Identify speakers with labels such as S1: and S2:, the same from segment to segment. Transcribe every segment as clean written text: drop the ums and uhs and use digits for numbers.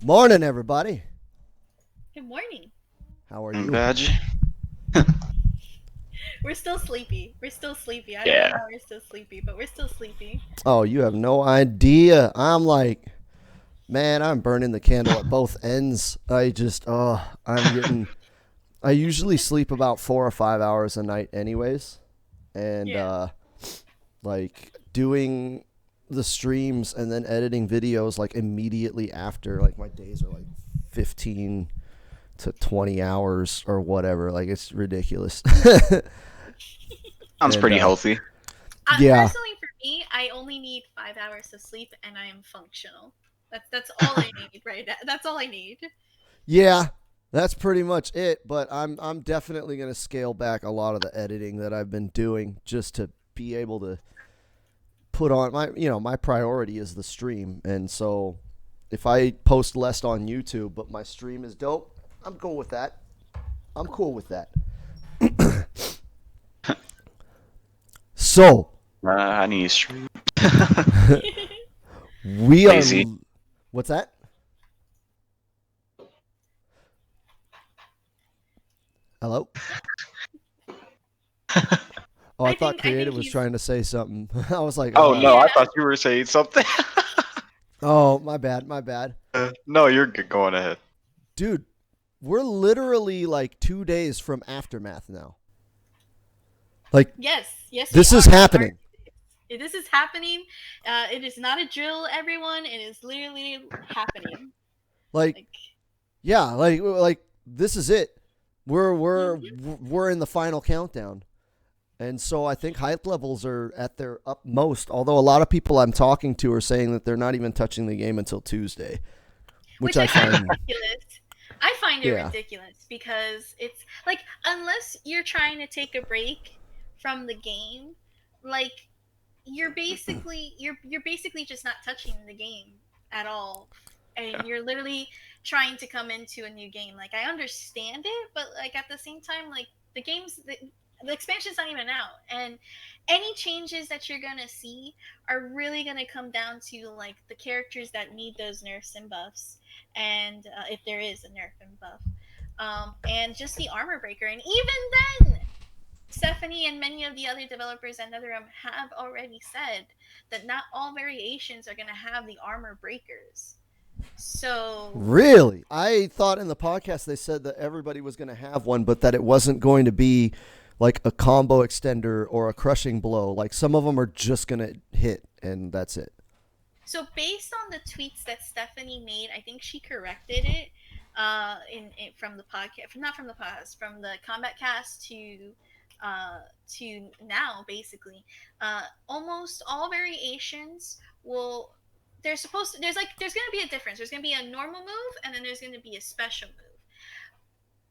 S1: Morning, everybody.
S2: Good morning.
S1: How are
S3: I'm
S1: you?
S3: glad you.
S2: We're still sleepy. We're still sleepy. I don't know
S3: Yeah.
S2: how we're still sleepy, but we're still sleepy.
S1: Oh, you have no idea. I'm like, man, I'm burning the candle at both ends. I'm getting. I usually sleep about 4 or 5 hours a night, anyways, and
S2: Yeah.
S1: like doing the streams and then editing videos like immediately after. Like my days are like 15 to 20 hours or whatever. Like it's ridiculous.
S3: Sounds
S1: and
S3: pretty healthy.
S1: yeah,
S2: Personally, for me, I only need 5 hours of sleep, and I am functional. That's all I need right now. That's all I need.
S1: Yeah, that's pretty much it. But I'm definitely gonna scale back a lot of the editing that I've been doing just to be able to put on my priority is the stream, and so if I post less on YouTube but my stream is dope, I'm cool with that. I'm cool with that. So
S3: I need stream.
S1: we are.
S3: Lazy.
S1: What's that? Hello. Oh, I thought
S2: I
S1: Creative
S2: think
S1: was
S2: he's
S1: trying to say something. I was like,
S3: Oh no,
S2: yeah.
S3: I thought you were saying something.
S1: oh, my bad, my bad.
S3: No, you're good. Going ahead.
S1: Dude, we're literally like 2 days from Aftermath now. Like,
S2: Yes, we
S1: this is
S2: are. We are.
S1: happening.
S2: This is happening. It is not a drill, everyone. It is literally happening.
S1: Like,
S2: Like,
S1: yeah, like this is it. We're we're
S2: mhm.
S1: we're in the final countdown. And so I think hype levels are at their utmost, although a lot of people I'm talking to are saying that they're not even touching the game until Tuesday, which
S2: Which
S1: I
S2: I find
S1: find
S2: ridiculous. I find it
S1: yeah.
S2: ridiculous because it's like unless you're trying to take a break from the game, like you're basically just not touching the game at all,
S3: Yeah.
S2: and you're literally trying to come into a new game. Like I understand it, but like at the same time, like the expansion's not even out, and any changes that you're gonna see are really gonna come down to like the characters that need those nerfs and buffs, and if there is a nerf and buff, and just the armor breaker, and even then Stephanie and many of the other developers at NetherRealm have already said that not all variations are going to have the armor breakers. So,
S1: Really? I thought in the podcast they said that everybody was going to have one, but that it wasn't going to be like a combo extender or a crushing blow. Like some of them are just going to hit and that's it.
S2: so based on the tweets that Stephanie made, I think she corrected it in from the podcast, not from the podcast, from the Combat Cast to now basically. Almost all variations will there's going to be a difference. There's going to be a normal move and then there's going to be a special move.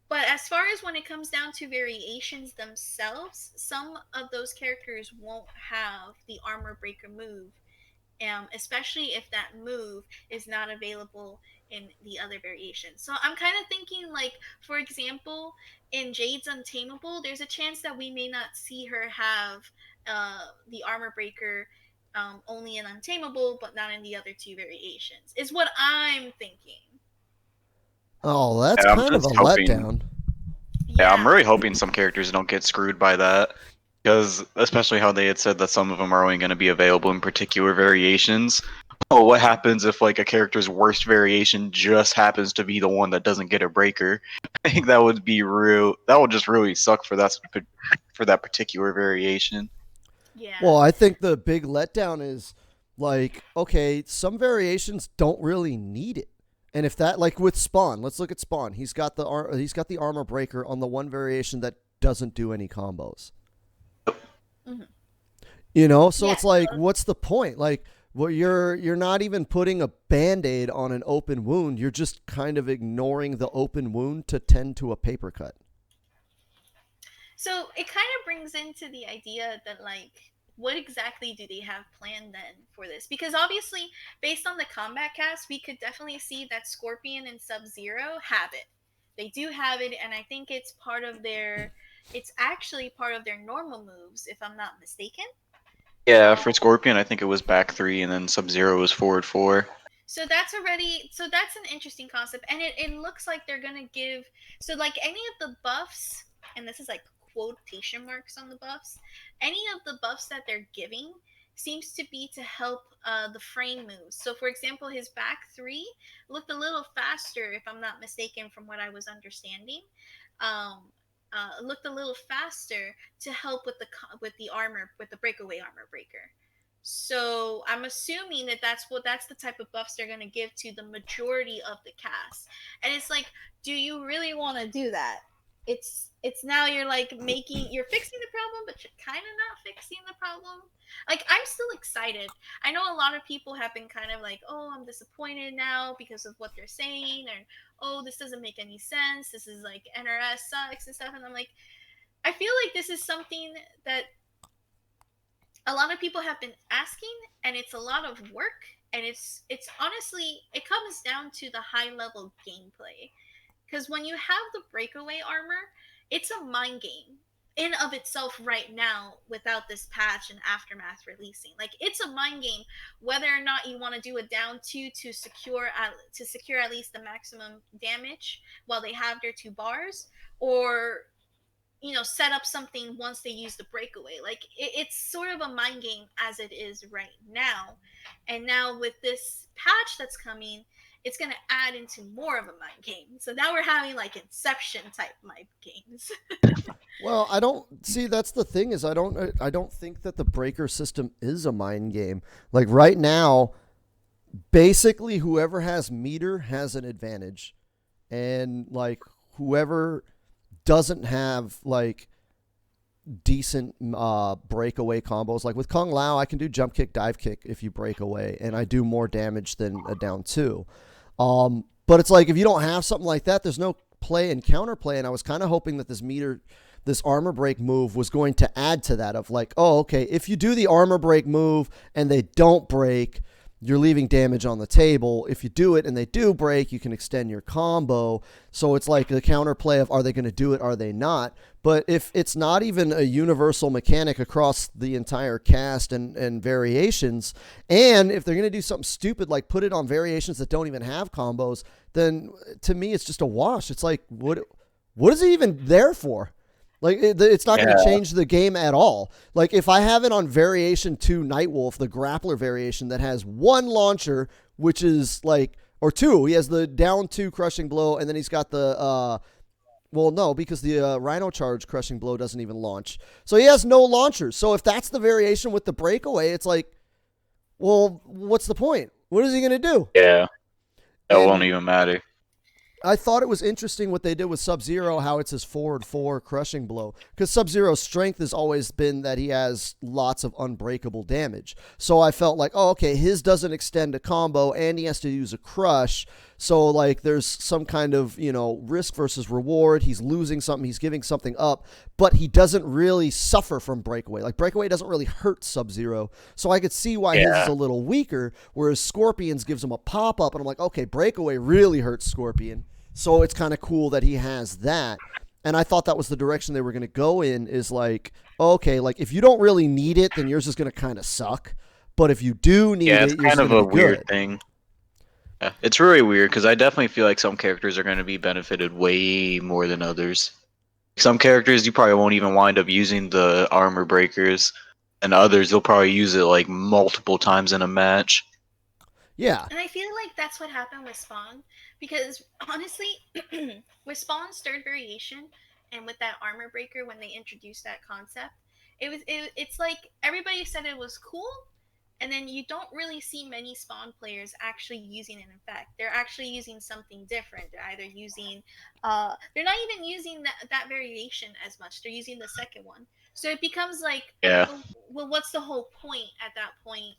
S2: But as far as when it comes down to variations themselves, some of those characters won't have the armor breaker move, especially if that move is not available in the other variations. So I'm kind of thinking, like, for example, in Jade's Untamable, there's a chance that we may not see her have the armor breaker only in Untamable, but not in the other two variations, is what I'm thinking.
S1: Oh, that's
S3: Yeah, I'm
S1: kind of a
S3: just hoping.
S1: letdown.
S3: Yeah, I'm
S2: Yeah.
S3: really hoping some characters don't get screwed by that, because especially how they had said that some of them are only going to be available in particular variations. Oh, what happens if like a character's worst variation just happens to be the one that doesn't get a breaker? I think that would be real. That would just really suck for that particular variation.
S2: Yeah.
S1: Well, I think the big letdown is like, okay, some variations don't really need it. And if that, like with Spawn, let's look at Spawn. He's got the armor breaker on the one variation that doesn't do any combos.
S2: Mhm.
S1: So
S2: Yeah.
S1: it's like, what's the point? Like, well, you're not even putting a band-aid on an open wound. You're just kind of ignoring the open wound to tend to a paper cut.
S2: So it kind of brings into the idea that, like, what exactly do they have planned then for this? Because obviously, based on the combat cast, we could definitely see that Scorpion and Sub Zero have it. They do have it, and I think it's part of their. It's actually part of their normal moves, if I'm not mistaken.
S3: Yeah,
S2: Um,
S3: for Scorpion, I think it was back three, and then Sub Zero was forward four.
S2: that's an interesting concept, and it looks like they're gonna give, so like any of the buffs, and this is like quotation marks on the buffs, any of the buffs that they're giving seems to be to help the frame moves. So for example, his back three looked a little faster, if I'm not mistaken, from what I was understanding. um, looked a little faster to help with the armor, with the breakaway armor breaker. So I'm assuming that that's the type of buffs they're gonna give to the majority of the cast. And it's like, do you really want to do that? It's now you're like you're fixing the problem, but you're kind of not fixing the problem. Like, I'm still excited. I know a lot of people have been kind of like, oh, I'm disappointed now because of what they're saying, or oh, this doesn't make any sense. This is like NRS sucks and stuff. And I'm like, I feel like this is something that a lot of people have been asking, and it's a lot of work, and it's honestly, it comes down to the high level gameplay, because when you have the breakaway armor, it's a mind game in of itself right now without this patch and aftermath releasing. Like, it's a mind game whether or not you want to do a down two to secure at least the maximum damage while they have their two bars, or set up something once they use the breakaway. Like, it's sort of a mind game as it is right now. And now with this patch that's coming, it's going to add into more of a mind game. So now we're having like Inception type mind games.
S1: Well, I don't see, that's the thing is I don't think that the breaker system is a mind game. Like right now, basically whoever has meter has an advantage. And like whoever doesn't have like decent breakaway combos. Like with Kung Lao, I can do jump kick, dive kick if you break away, and I do more damage than a down two. But it's like if you don't have something like that, there's no play and counterplay. And I was kind of hoping that this armor break move was going to add to that of like, oh, okay, if you do the armor break move and they don't break, you're leaving damage on the table. If you do it and they do break, you can extend your combo. So it's like the counterplay of are they going to do it, are they not? But if it's not even a universal mechanic across the entire cast and variations, and if they're going to do something stupid like put it on variations that don't even have combos, then to me it's just a wash. It's like, what is it even there for? Like it's not going to change the game at all. Like if I have it on variation 2 Nightwolf, the grappler variation that has one launcher, which is like, or two, he has the down 2 crushing blow, and then he's got the well, no, because the Rhino Charge crushing blow doesn't even launch. So he has no launchers. So if that's the variation with the breakaway, it's like, well, what's the point? What is he going to do?
S3: Yeah, that
S1: And
S3: won't even matter.
S1: I thought it was interesting what they did with Sub-Zero, how it's his forward 4 crushing blow. Because Sub-Zero's strength has always been that he has lots of unbreakable damage. So I felt like, oh, okay, his doesn't extend a combo and he has to use a crush. So, like, there's some kind of, risk versus reward. He's losing something, he's giving something up, but he doesn't really suffer from breakaway. Like, breakaway doesn't really hurt Sub-Zero. So I could see why his is a little weaker, whereas Scorpion's gives him a pop-up, and I'm like, okay, breakaway really hurts Scorpion. So it's kind of cool that he has that. And I thought that was the direction they were going to go in, is like, okay, like if you don't really need it, then yours is going to kind of suck. But if you do need
S3: it's
S1: it, yours
S3: kind
S1: is
S3: of
S1: going
S3: a
S1: to be
S3: weird
S1: good.
S3: thing. Yeah, it's really weird because I definitely feel like some characters are going to be benefited way more than others. Some characters you probably won't even wind up using the armor breakers, and others you'll probably use it like multiple times in a match.
S1: Yeah.
S2: And I feel like that's what happened with Spawn, because honestly, with Spawn's third variation and with that armor breaker, when they introduced that concept, it's like everybody said it was cool, and then you don't really see many Spawn players actually using it. In fact, they're actually using something different. They're either using they're not even using that variation as much. They're using the second one. So it becomes like,
S3: Yeah.
S2: well, what's the whole point at that point?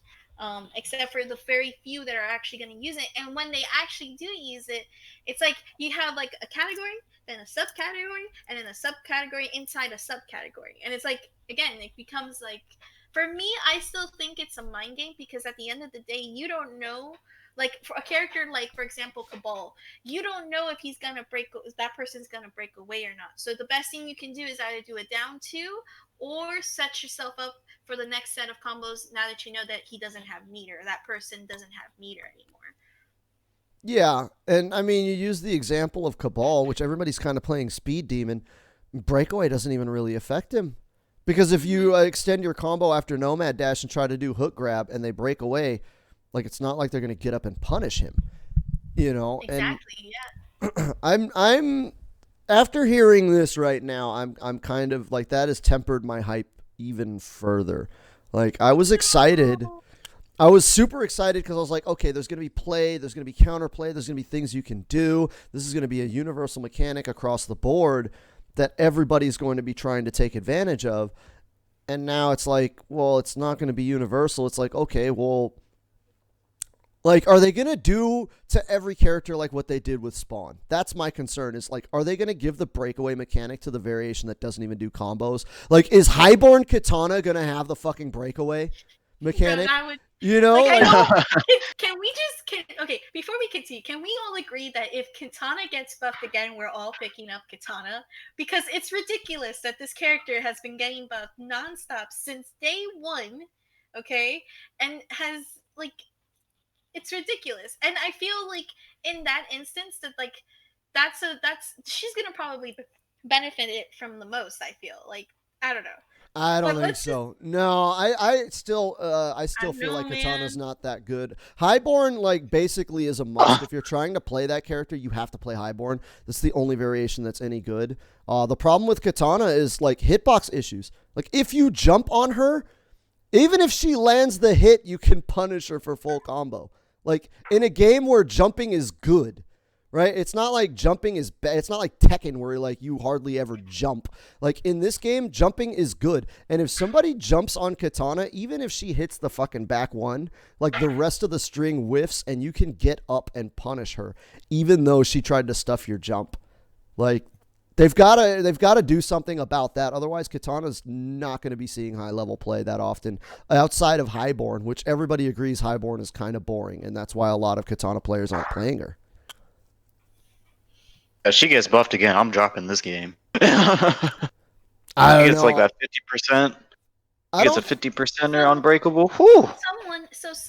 S2: Except for the very few that are actually going to use it. And when they actually do use it, it's like you have like a category, then a subcategory, and then a subcategory inside a subcategory. And it's like, again, it becomes like, for me, I still think it's a mind game, because at the end of the day, you don't know. Like for a character like, for example, Cabal, you don't know if that person's gonna break away or not. So the best thing you can do is either do a down two or set yourself up for the next set of combos now that you know that he doesn't have meter, that person doesn't have meter anymore.
S1: Yeah, and I mean, you use the example of Cabal, which everybody's kind of playing Speed Demon. Breakaway doesn't even really affect him. Because if you extend your combo after Nomad Dash and try to do hook grab and they break away, like it's not like they're going to get up and punish him, you know? And
S2: Exactly. Yeah.
S1: I'm after hearing this right now, I'm kind of like that has tempered my hype even further. Like I was excited.
S2: No.
S1: I was super excited because I was like, okay, there's going to be play, there's going to be counterplay, there's going to be things you can do. This is going to be a universal mechanic across the board that everybody's going to be trying to take advantage of. And now it's like, well, it's not going to be universal. It's like, okay, well, like, are they going to do to every character like what they did with Spawn? That's my concern is like, are they going to give the breakaway mechanic to the variation that doesn't even do combos? Like, is Highborn Katana going to have the fucking breakaway
S2: No,
S1: mechanic?
S2: that would
S1: You know?
S2: like I
S1: Like,
S2: know. Can we just okay? Before we continue, can we all agree that if Katana gets buffed again, we're all picking up Katana because it's ridiculous that this character has been getting buffed nonstop since day one, okay, and has like it's ridiculous. And I feel like in that instance that like that's she's gonna probably benefit it from the most. I feel like I don't know,
S1: I don't
S2: but
S1: think
S2: let's just
S1: so. No, I
S2: I
S1: still
S2: don't
S1: feel
S2: know,
S1: like Katana's
S2: man.
S1: not that good. Highborn like basically is a must. If you're trying to play that character, you have to play Highborn. That's the only variation that's any good. The problem with Katana is like hitbox issues. Like if you jump on her, even if she lands the hit, you can punish her for full combo. Like in a game where jumping is good, right? It's not like jumping is bad. It's not like Tekken where like you hardly ever jump. Like in this game, jumping is good. And if somebody jumps on Katana, even if she hits the fucking back one, like the rest of the string whiffs and you can get up and punish her, even though she tried to stuff your jump. Like they've got to do something about that. Otherwise, Katana's not going to be seeing high level play that often outside of Highborn, which everybody agrees Highborn is kind of boring, and that's why a lot of Katana players aren't playing her.
S3: If she gets buffed again, I'm dropping this game. She
S1: I don't
S3: gets like
S1: know.
S3: that 50%.
S1: I
S3: She gets a
S1: don't.
S3: 50% or
S2: So
S3: unbreakable. Whew.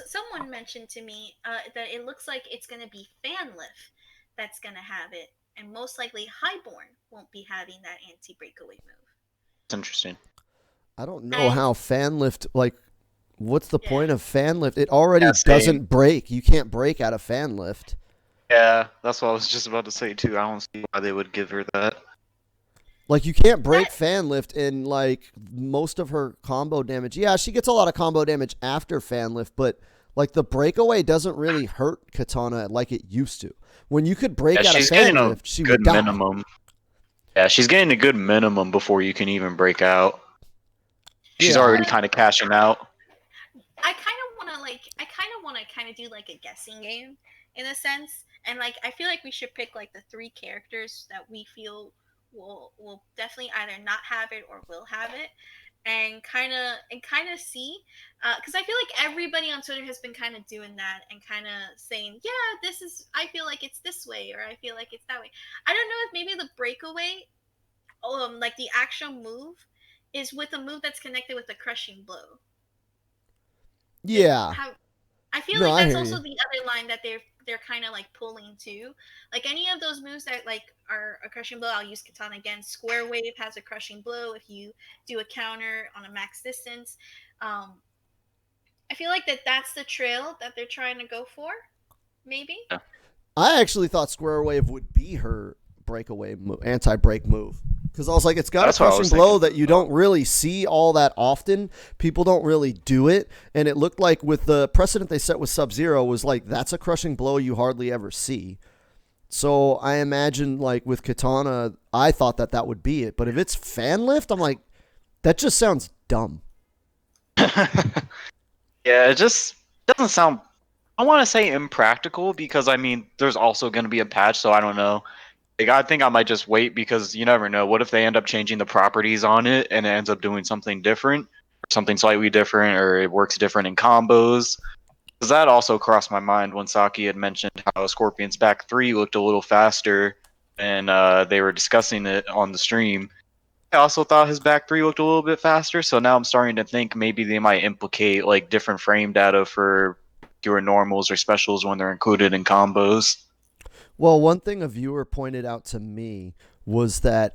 S2: someone mentioned to me that it looks like it's going to be Fanlift that's going to have it, and most likely Highborn won't be having that anti-breakaway move.
S3: It's interesting.
S1: I don't know
S2: And
S1: how fan lift like. What's the
S2: yeah,
S1: point of fan lift? It already
S3: Yeah, same.
S1: doesn't break. You can't break out of fan lift.
S3: Yeah, that's what I was just about to say too. I don't see why they would give her that.
S1: Like you can't
S2: that
S1: break fan lift in like most of her combo damage. Yeah, she gets a lot of combo damage after fan lift, but like the breakaway doesn't really hurt Katana like it used to. When you could
S3: Yeah,
S1: break out of
S3: she's getting
S1: fan
S3: a
S1: lift, she
S3: good
S1: would die.
S3: minimum. Yeah, she's getting a good minimum before you can even break out. She's
S1: Yeah.
S3: already kind of cashing out.
S2: I kind of want to kind of do like a guessing game in a sense, and like I feel like we should pick like the three characters that we feel will definitely either not have it or will have it, and kind of see, because I feel like everybody on Twitter has been kind of doing that and kind of saying, yeah, this is I feel like it's this way or I feel like it's that way. I don't know if maybe the breakaway, like the actual move, is with a move that's connected with a crushing blow. It
S1: Yeah.
S2: how I feel
S1: No,
S2: like
S1: I
S2: that's
S1: hear
S2: also
S1: you.
S2: the other line that they're kind of like pulling too. Like any of those moves that like are a crushing blow, I'll use Katana again. Square Wave has a crushing blow if you do a counter on a max distance. Um, I feel like that's the trail that they're trying to go for. Maybe.
S3: Yeah.
S1: I actually thought Square Wave would be her breakaway move, anti-break move. Because I was like, it's got a
S3: That's what I
S1: crushing
S3: was thinking.
S1: blow that you don't really see all that often. People don't really do it. And it looked like with the precedent they set with Sub-Zero was like, that's a crushing blow you hardly ever see. So I imagine like with Katana, I thought that that would be it. But if it's fan lift, I'm like, that just sounds dumb.
S3: Yeah, it just doesn't sound. I want to say impractical because I mean, there's also going to be a patch, so I don't know. Like, I think I might just wait because you never know. What if they end up changing the properties on it and it ends up doing something different, or something slightly different, or it works different in combos? Because that also crossed my mind when Saki had mentioned how Scorpion's back three looked a little faster, and they were discussing it on the stream. I also thought his back three looked a little bit faster, so now I'm starting to think maybe they might implicate like different frame data for particular normals or specials when they're included in combos.
S1: Well, one thing a viewer pointed out to me was that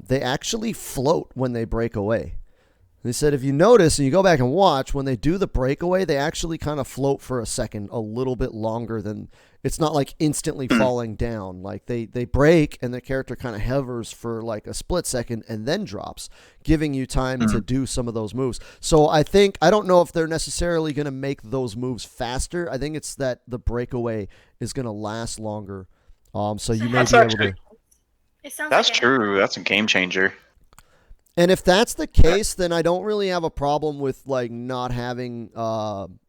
S1: they actually float when they break away. They said if you notice and you go back and watch, when they do the breakaway, they actually kind of float for a second, a little bit longer than it's not like instantly falling down. Like they break and the character kind of hovers for like a split second and then drops, giving you time to do some of those moves. So I don't know if they're necessarily going to make those moves faster. I think it's that the breakaway is going to last longer. So you may be able to.
S2: It sounds
S3: That's
S2: like
S3: true. That's a game changer.
S1: And if that's the case, then I don't really have a problem with like not having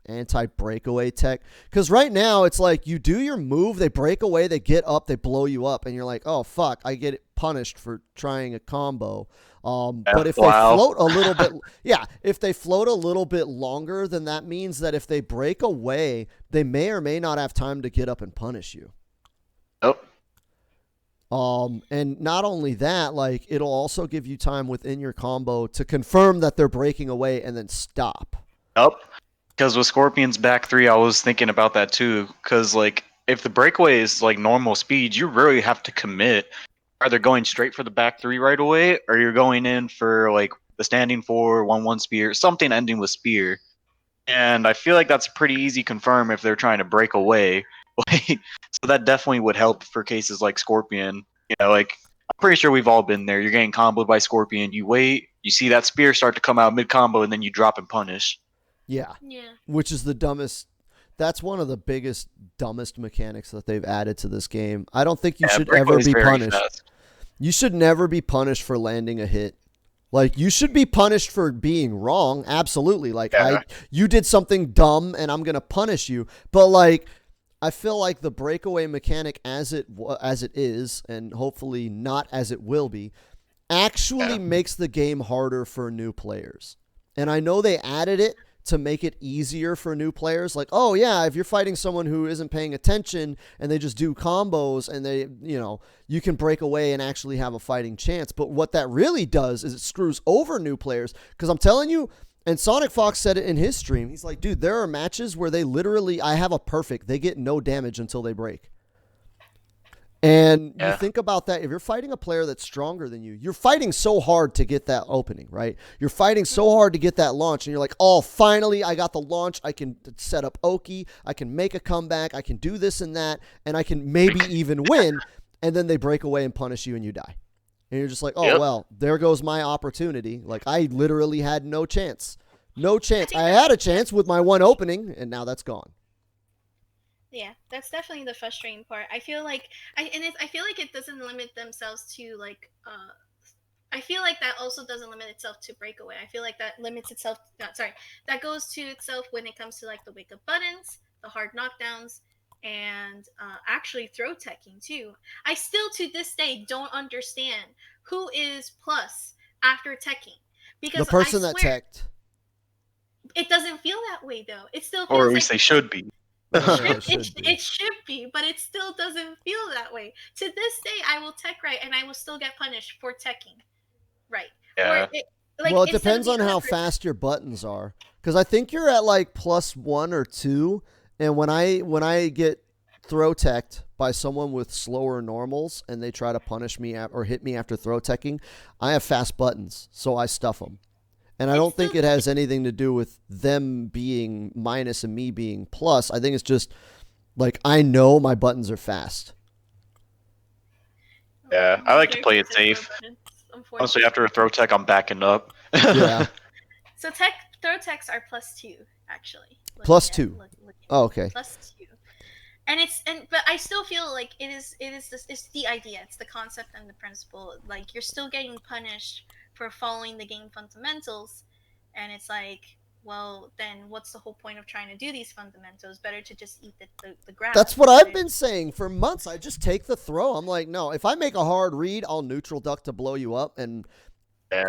S1: anti-breakaway tech. Because right now it's like you do your move, they break away, they get up, they blow you up, and you're like, oh fuck, I get punished for trying a combo. But if they float a little bit, if they float a little bit longer, then that means that if they break away, they may or may not have time to get up and punish you.
S3: Oh.
S1: And not only that, like it'll also give you time within your combo to confirm that they're breaking away and then stop.
S3: Yep. Because with Scorpion's back three, I was thinking about that too. Because like if the breakaway is like normal speed, you really have to commit. Either going straight for the back three right away, or you're going in for like the standing 4-1-1 spear, something ending with spear. And I feel like that's pretty easy confirm if they're trying to break away. So that definitely would help for cases like Scorpion. You know, like I'm pretty sure we've all been there. You're getting comboed by Scorpion. You wait, you see that spear start to come out mid combo, and then you drop and punish.
S1: Yeah. Which is the dumbest. That's one of the biggest, dumbest mechanics that they've added to this game. I don't think you should ever be punished. Fast. You should never be punished for landing a hit. Like, you should be punished for being wrong. Absolutely. Like, you did something dumb, and I'm going to punish you. But, like, I feel like the breakaway mechanic as it is, and hopefully not as it will be, actually makes the game harder for new players. And I know they added it to make it easier for new players. Like, oh yeah, if you're fighting someone who isn't paying attention and they just do combos and they, you can break away and actually have a fighting chance. But what that really does is it screws over new players. Because I'm telling you, and Sonic Fox said it in his stream, he's like, dude, there are matches where they literally, I have a perfect, they get no damage until they break. And you think about that, if you're fighting a player that's stronger than you, you're fighting so hard to get that opening, right? You're fighting so hard to get that launch, and you're like, oh, finally, I got the launch. I can set up Oki. I can make a comeback. I can do this and that, and I can maybe even win. And then they break away and punish you, and you die. And you're just like, oh, well, there goes my opportunity. Like, I literally had no chance. No chance. I had a chance with my one opening, and now that's gone.
S2: Yeah, that's definitely the frustrating part. I feel like I feel like it doesn't limit themselves to like I feel like that also doesn't limit itself to breakaway. I feel like that limits itself that goes to itself when it comes to like the wake up buttons, the hard knockdowns, and actually throw teching too. I still to this day don't understand who is plus after teching, because
S1: the person that teched.
S2: It doesn't feel that way though. It still feels
S3: or at least they should be.
S2: It should be, but it still doesn't feel that way. To this day, I will tech right, and I will still get punished for teching right.
S3: Yeah.
S1: Well, it depends on how fast your buttons are, because I think you're at like +1 or 2, and when I get throw teched by someone with slower normals and they try to punish me or hit me after throw teching, I have fast buttons, so I stuff them. And I don't think it has anything to do with them being minus and me being plus. I think it's just like I know my buttons are fast.
S3: Yeah, I like to play it safe. Honestly, after a throw tech, I'm backing up.
S1: Yeah.
S2: So throw techs are +2 actually.
S1: +2. Oh, okay.
S2: +2. But I still feel like it's the idea, it's the concept and the principle. Like, you're still getting punished for following the game fundamentals, and it's like, well, then what's the whole point of trying to do these fundamentals? Better to just eat the grass.
S1: That's what I've been saying for months. I just take the throw. I'm like, no, if I make a hard read, I'll neutral duck to blow you up and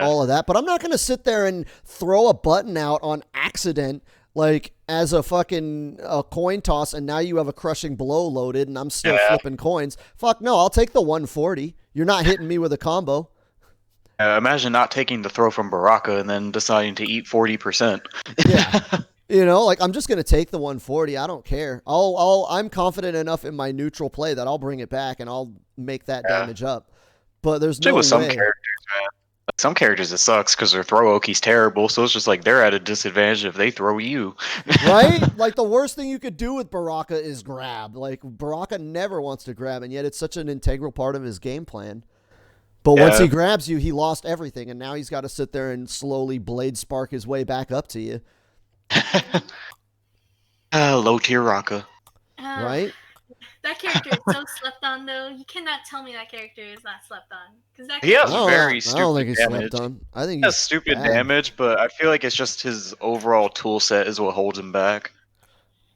S1: all of that. But I'm not going to sit there and throw a button out on accident, like as a fucking coin toss, and now you have a crushing blow loaded and I'm still flipping coins. Fuck no, I'll take the 140. You're not hitting me with a combo.
S3: Imagine not taking the throw from Baraka and then deciding to eat 40%.
S1: Yeah. You know, like I'm just gonna take the 140. I don't care. I'm confident enough in my neutral play that I'll bring it back and I'll make that
S3: Yeah.
S1: damage up. But there's
S3: Especially
S1: no
S3: with some
S1: way.
S3: characters, man. Like, some characters it sucks because their throw Oki's terrible, so it's just like they're at a disadvantage if they throw you.
S1: Right? Like the worst thing you could do with Baraka is grab. Like Baraka never wants to grab, and yet it's such an integral part of his game plan. But once he
S3: Yeah.
S1: grabs you, he lost everything, and now he's got to sit there and slowly blade spark his way back up to you.
S3: Low tier Raka.
S1: Right?
S2: That character is so slept on, though. You cannot tell me that character is not slept on, because that
S3: He has
S2: character.
S3: very
S1: I
S3: stupid
S1: don't think he's
S3: damage.
S1: slept on. I think
S3: He has
S1: he's
S3: stupid
S1: bad.
S3: damage, but I feel like it's just his overall tool set is what holds him back.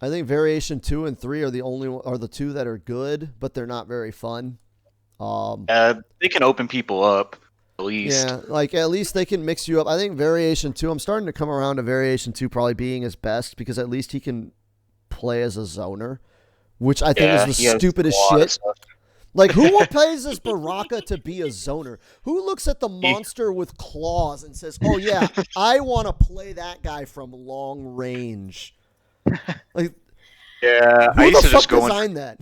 S1: I think variation 2 and 3 are the two that are good, but they're not very fun.
S3: They can open people up, at least.
S1: Yeah, like at least they can mix you up. I think variation 2, I'm starting to come around to variation 2 probably being his best because at least he can play as a zoner, which I think is
S3: he
S1: the
S3: has
S1: stupidest
S3: a lot of
S1: shit.
S3: stuff.
S1: Like, who plays as Baraka to be a zoner? Who looks at the monster with claws and says, "Oh yeah, I want to play that guy from long range"? Like,
S3: Yeah,
S1: who
S3: I used
S1: the
S3: to just
S1: fuck
S3: go
S1: designed that?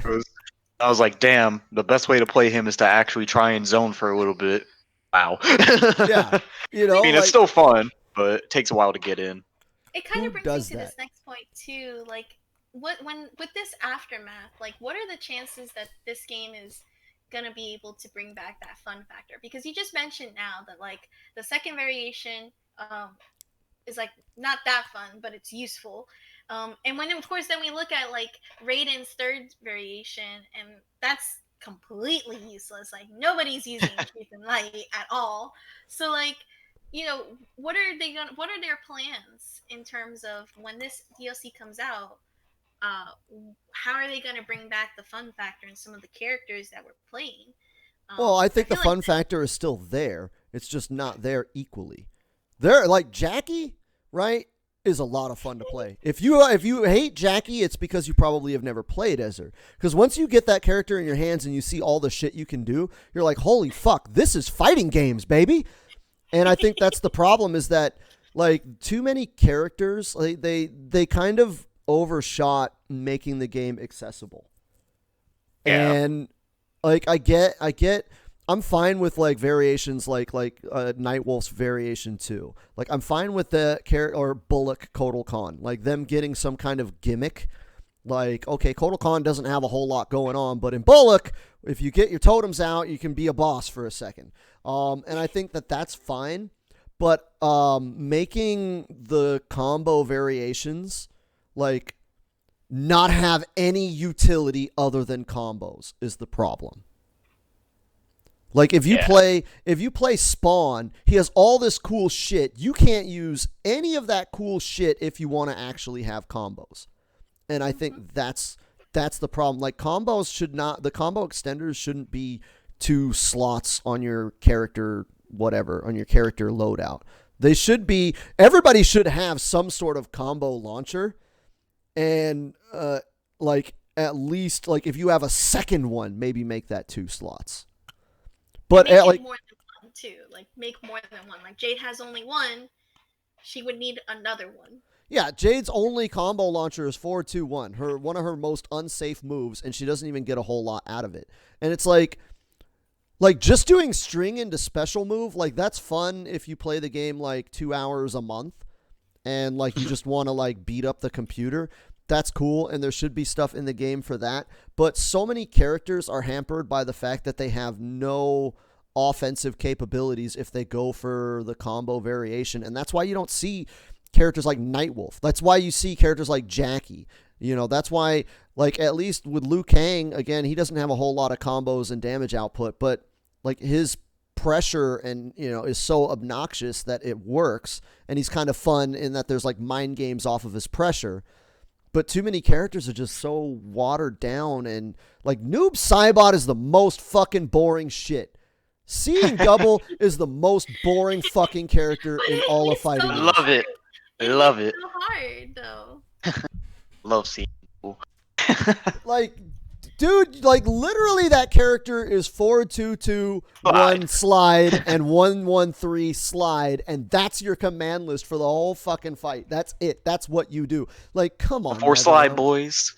S3: I was like, damn, the best way to play him is to actually try and zone for a little bit. Wow.
S1: Yeah, you know,
S3: I mean,
S1: like,
S3: it's still fun, but it takes a while to get in.
S2: It kind
S1: Who
S2: of brings
S1: does
S2: me to
S1: that?
S2: this next point too. Like, with this aftermath, like, what are the chances that this game is gonna be able to bring back that fun factor? Because you just mentioned now that like the second variation is like not that fun, but it's useful. And when of course then we look at like Raiden's third variation, and that's completely useless. Like nobody's using Truth and Light at all. So like, you know, what are they gonna? What are their plans in terms of when this DLC comes out? Uh, how are they gonna bring back the fun factor in some of the characters that we're playing?
S1: well, I think the
S2: feel like
S1: fun factor is still there. It's just not there equally. There, like Jackie, right, is a lot of fun to play. If you hate Jackie, it's because you probably have never played as her. Because once you get that character in your hands and you see all the shit you can do, you're like, holy fuck, this is fighting games, baby. And I think that's the problem is that like too many characters, like they kind of overshot making the game accessible.
S3: Yeah.
S1: And like I get I'm fine with like variations like Nightwolf's variation 2. Like I'm fine with the or Bullock Kotal Khan, like them getting some kind of gimmick. Like, okay, Kotal Khan doesn't have a whole lot going on, but in Bullock, if you get your totems out, you can be a boss for a second. And I think that that's fine. But making the combo variations like not have any utility other than combos is the problem. Like if you play Spawn, he has all this cool shit. You can't use any of that cool shit if you want to actually have combos. And I think that's the problem. Like the combo extenders shouldn't be 2 slots on your character on your character loadout. They should be everybody should have some sort of combo launcher. And like at least like if you have a second one, maybe make that 2 slots. But
S2: make
S1: like
S2: more than one too. Like make more than one. Like Jade has only one. She would need another one.
S1: yeah, Jade's only combo launcher is 4-2-1. One of her most unsafe moves, and she doesn't even get a whole lot out of it. And it's like just doing string into special move, like that's fun if you play the game like 2 hours a month and like you just want to like beat up the computer. That's cool, and there should be stuff in the game for that. But so many characters are hampered by the fact that they have no offensive capabilities if they go for the combo variation. And that's why you don't see characters like Nightwolf. That's why you see characters like Jackie. You know, that's why, like, at least with Liu Kang, again, he doesn't have a whole lot of combos and damage output, but like his pressure and is so obnoxious that it works, and he's kind of fun in that there's like mind games off of his pressure. But too many characters are just so watered down, and like Noob Saibot is the most fucking boring shit. Seeing Double is the most boring fucking character in all of fighting.
S2: So
S3: Love it. I love it.
S2: So hard though.
S3: Love seeing people.
S1: Like, Dude, like literally that character is 4-2-2-1 slide and 1-1-3 slide, and that's your command list for the whole fucking fight. That's it. That's what you do. Like, come on,
S3: Four slide
S1: NetherRealm.
S3: boys.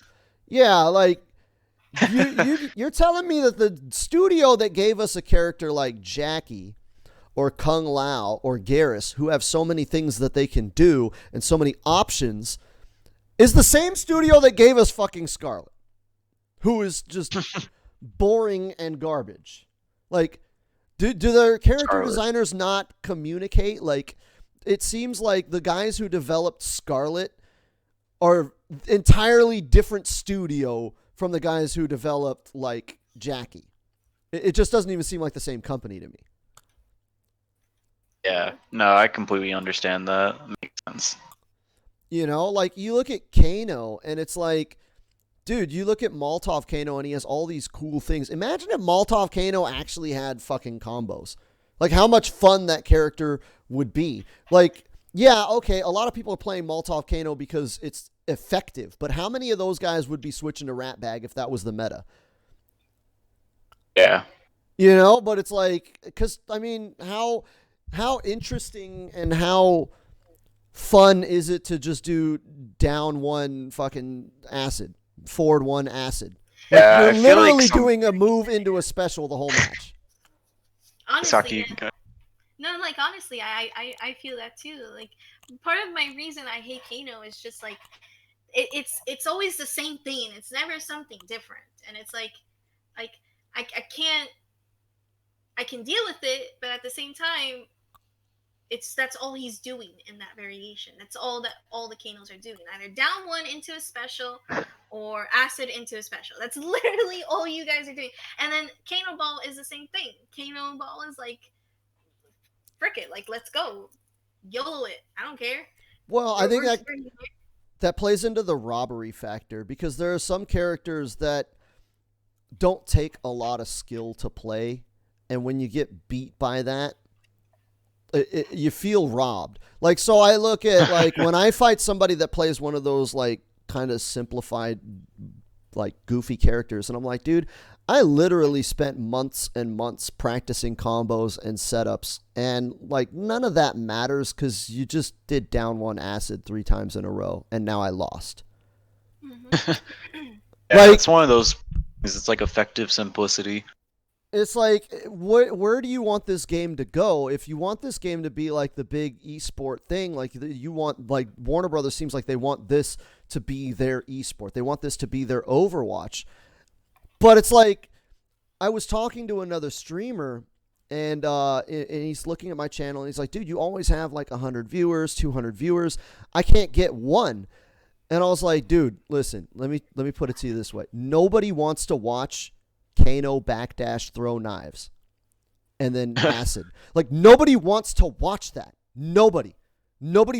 S1: Yeah, like you're telling me that the studio that gave us a character like Jackie or Kung Lao or Garrus, who have so many things that they can do and so many options, is the same studio that gave us fucking Scarlet, who is just boring and garbage. Like, do their character
S3: Scarlet.
S1: designers not communicate? Like, it seems like the guys who developed Scarlet are entirely different studio from the guys who developed, like, Jackie. It just doesn't even seem like the same company to me.
S3: Yeah, no, I completely understand that. Makes sense.
S1: You know, like, you look at Kano, and it's like, dude, you look at Molotov Kano and he has all these cool things. Imagine if Molotov Kano actually had fucking combos. Like, how much fun that character would be. Like, yeah, okay, a lot of people are playing Molotov Kano because it's effective, but how many of those guys would be switching to Rat Bag if that was the meta?
S3: Yeah.
S1: You know, but it's like, because, I mean, how interesting and how fun is it to just do down one fucking acid? Forward one acid. Like,
S3: Yeah,
S1: you're
S3: I feel like
S1: literally doing a move into a special the whole match.
S2: Honestly,
S3: Saki, you can go.
S2: no, like honestly, I feel that too. Like part of my reason I hate Kano is just like it's always the same thing. It's never something different, and it's like I can't I can deal with it, but at the same time, that's all he's doing in that variation. That's all the Kanos are doing. Either down one into a special or acid into a special. That's literally all you guys are doing. And then Kano Ball is the same thing. Kano Ball is like, frick it, like let's go. YOLO it. I don't care.
S1: Well, I think
S2: We're-
S1: that plays into the robbery factor, because there are some characters that don't take a lot of skill to play, and when you get beat by that, you feel robbed. Like, so I look at, like, when I fight somebody that plays one of those, like, kind of simplified, like, goofy characters, and I'm like, dude, I literally spent months and months practicing combos and setups, and, like, none of that matters because you just did down one acid 3 times in a row, and now I lost.
S2: Mhm.
S3: Yeah,
S1: Like-
S3: it's one of those. It's like effective simplicity.
S1: It's like, where do you want this game to go? If you want this game to be like the big esport thing, like you want, like Warner Brothers seems like they want this to be their esport. They want this to be their Overwatch. But it's like, I was talking to another streamer, and he's looking at my channel, and he's like, dude, you always have like 100 viewers, 200 viewers. I can't get one. And I was like, dude, listen, let me put it to you this way. Nobody wants to watch Kano backdash throw knives and then acid. Like, nobody wants to watch that. Nobody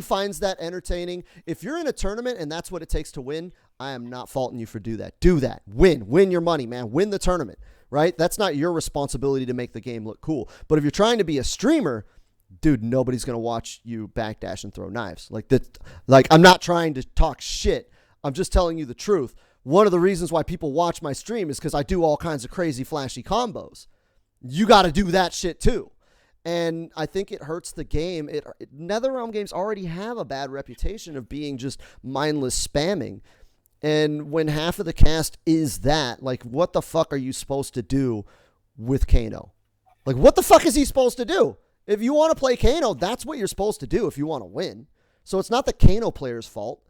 S1: finds that entertaining. If you're in a tournament and that's what it takes to win, I am not faulting you for do that. Do that. Win your money, man. Win the tournament, right? That's not your responsibility to make the game look cool. But if you're trying to be a streamer, dude, nobody's going to watch you backdash and throw knives. Like that. Like, I'm not trying to talk shit. I'm just telling you the truth. One of the reasons why people watch my stream is because I do all kinds of crazy, flashy combos. You got to do that shit too. And I think it hurts the game. NetherRealm games already have a bad reputation of being just mindless spamming. And when half of the cast is that, like, what the fuck are you supposed to do with Kano? Like, what the fuck is he supposed to do? If you want to play Kano, that's what you're supposed to do if you want to win. So it's not the Kano player's fault.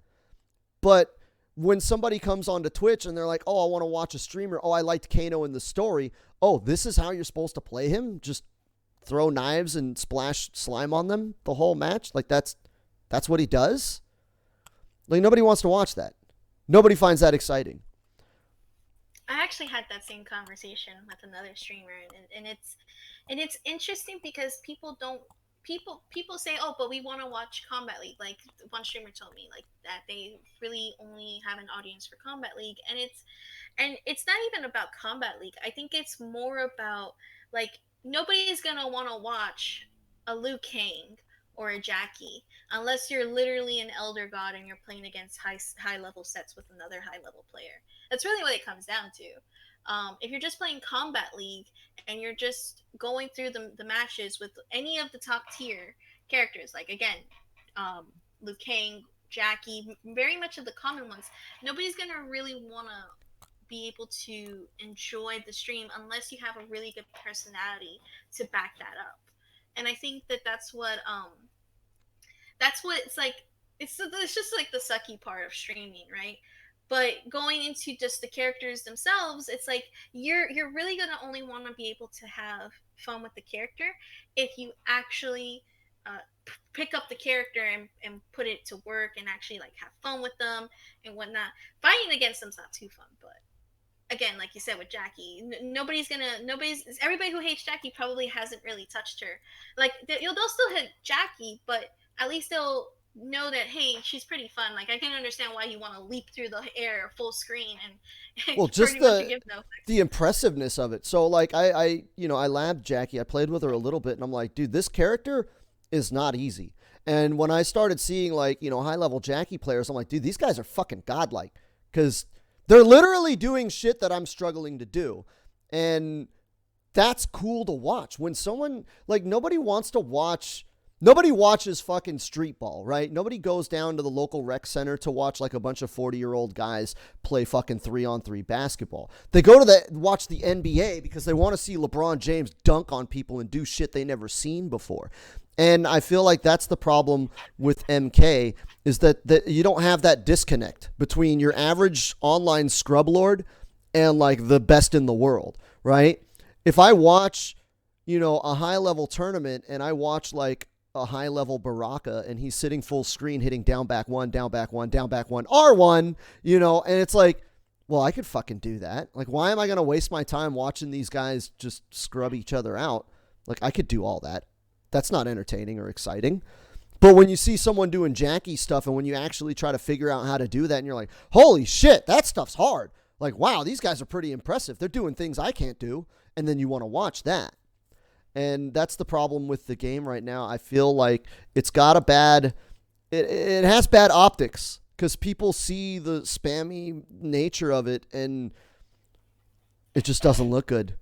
S1: But when somebody comes onto Twitch and they're like, oh, I want to watch a streamer. Oh, I liked Kano in the story. Oh, this is how you're supposed to play him? Just throw knives and splash slime on them the whole match? Like, that's what he does? Like, nobody wants to watch that. Nobody finds that exciting.
S2: I actually had that same conversation with another streamer, and it's interesting because people say, oh, but we want to watch Combat League. Like one streamer told me, like that they really only have an audience for Combat League, and it's not even about Combat League. I think it's more about, like, nobody is gonna want to watch a Liu Kang or a Jackie, unless you're literally an Elder God and you're playing against high level sets with another high level player. That's really what it comes down to. If you're just playing Combat League and you're just going through the matches with any of the top tier characters, like again, Liu Kang, Jackie, very much of the common ones, nobody's gonna really wanna be able to enjoy the stream unless you have a really good personality to back that up. And I think that that's what it's like. It's just like the sucky part of streaming, right? But going into just the characters themselves, it's like you're really gonna only want to be able to have fun with the character if you actually pick up the character and put it to work and actually like have fun with them and whatnot. Fighting against them's not too fun, but again, like you said with Jackie, nobody's everybody who hates Jackie probably hasn't really touched her. Like they'll still hit Jackie, but at least they'll know that hey, she's pretty fun. Like I can understand why you want to leap through the air full screen and
S1: Well, just the impressiveness of it. So like I labbed Jackie. I played with her a little bit, and I'm like, dude, this character is not easy. And when I started seeing like high level Jackie players, I'm like, dude, these guys are fucking godlike because they're literally doing shit that I'm struggling to do. And that's cool to watch. When someone, like, nobody watches fucking street ball, right? Nobody goes down to the local rec center to watch like a bunch of 40-year-old guys play fucking 3-on-3 basketball. They go to watch the NBA because they want to see LeBron James dunk on people and do shit they never seen before. And I feel like that's the problem with MK is that you don't have that disconnect between your average online scrub lord and like the best in the world, right? If I watch, a high level tournament and I watch like a high level Baraka and he's sitting full screen hitting down back one, down back one, down back one, R1, and it's like, well, I could fucking do that. Like, why am I going to waste my time watching these guys just scrub each other out? Like, I could do all that. That's not entertaining or exciting. But when you see someone doing Jackie stuff and when you actually try to figure out how to do that and you're like, holy shit, that stuff's hard. Like, wow, these guys are pretty impressive. They're doing things I can't do. And then you want to watch that. And that's the problem with the game right now. I feel like it's got it has bad optics because people see the spammy nature of it and it just doesn't look good.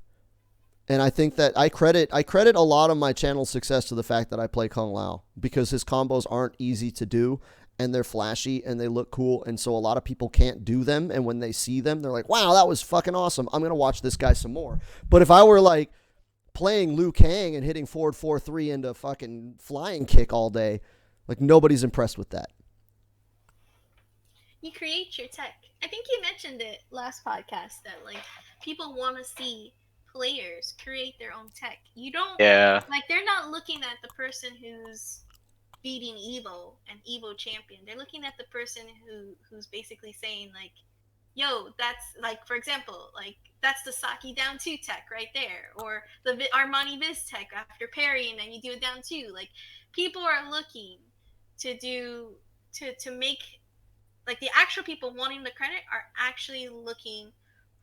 S1: And I think that I credit a lot of my channel's success to the fact that I play Kung Lao because his combos aren't easy to do and they're flashy and they look cool. And so a lot of people can't do them. And when they see them, they're like, wow, that was fucking awesome. I'm going to watch this guy some more. But if I were like playing Liu Kang and hitting forward 4-3 into fucking flying kick all day, like nobody's impressed with that.
S2: You create your tech. I think you mentioned it last podcast that like people want to see players create their own tech. You don't like they're not looking at the person who's beating Evo and Evo champion. They're looking at the person who's basically saying like, yo, that's like, for example, like that's the Saki down 2 tech right there, or the Armani Viz tech after parry and then you do it down 2. Like people are looking to make like the actual people wanting the credit are actually looking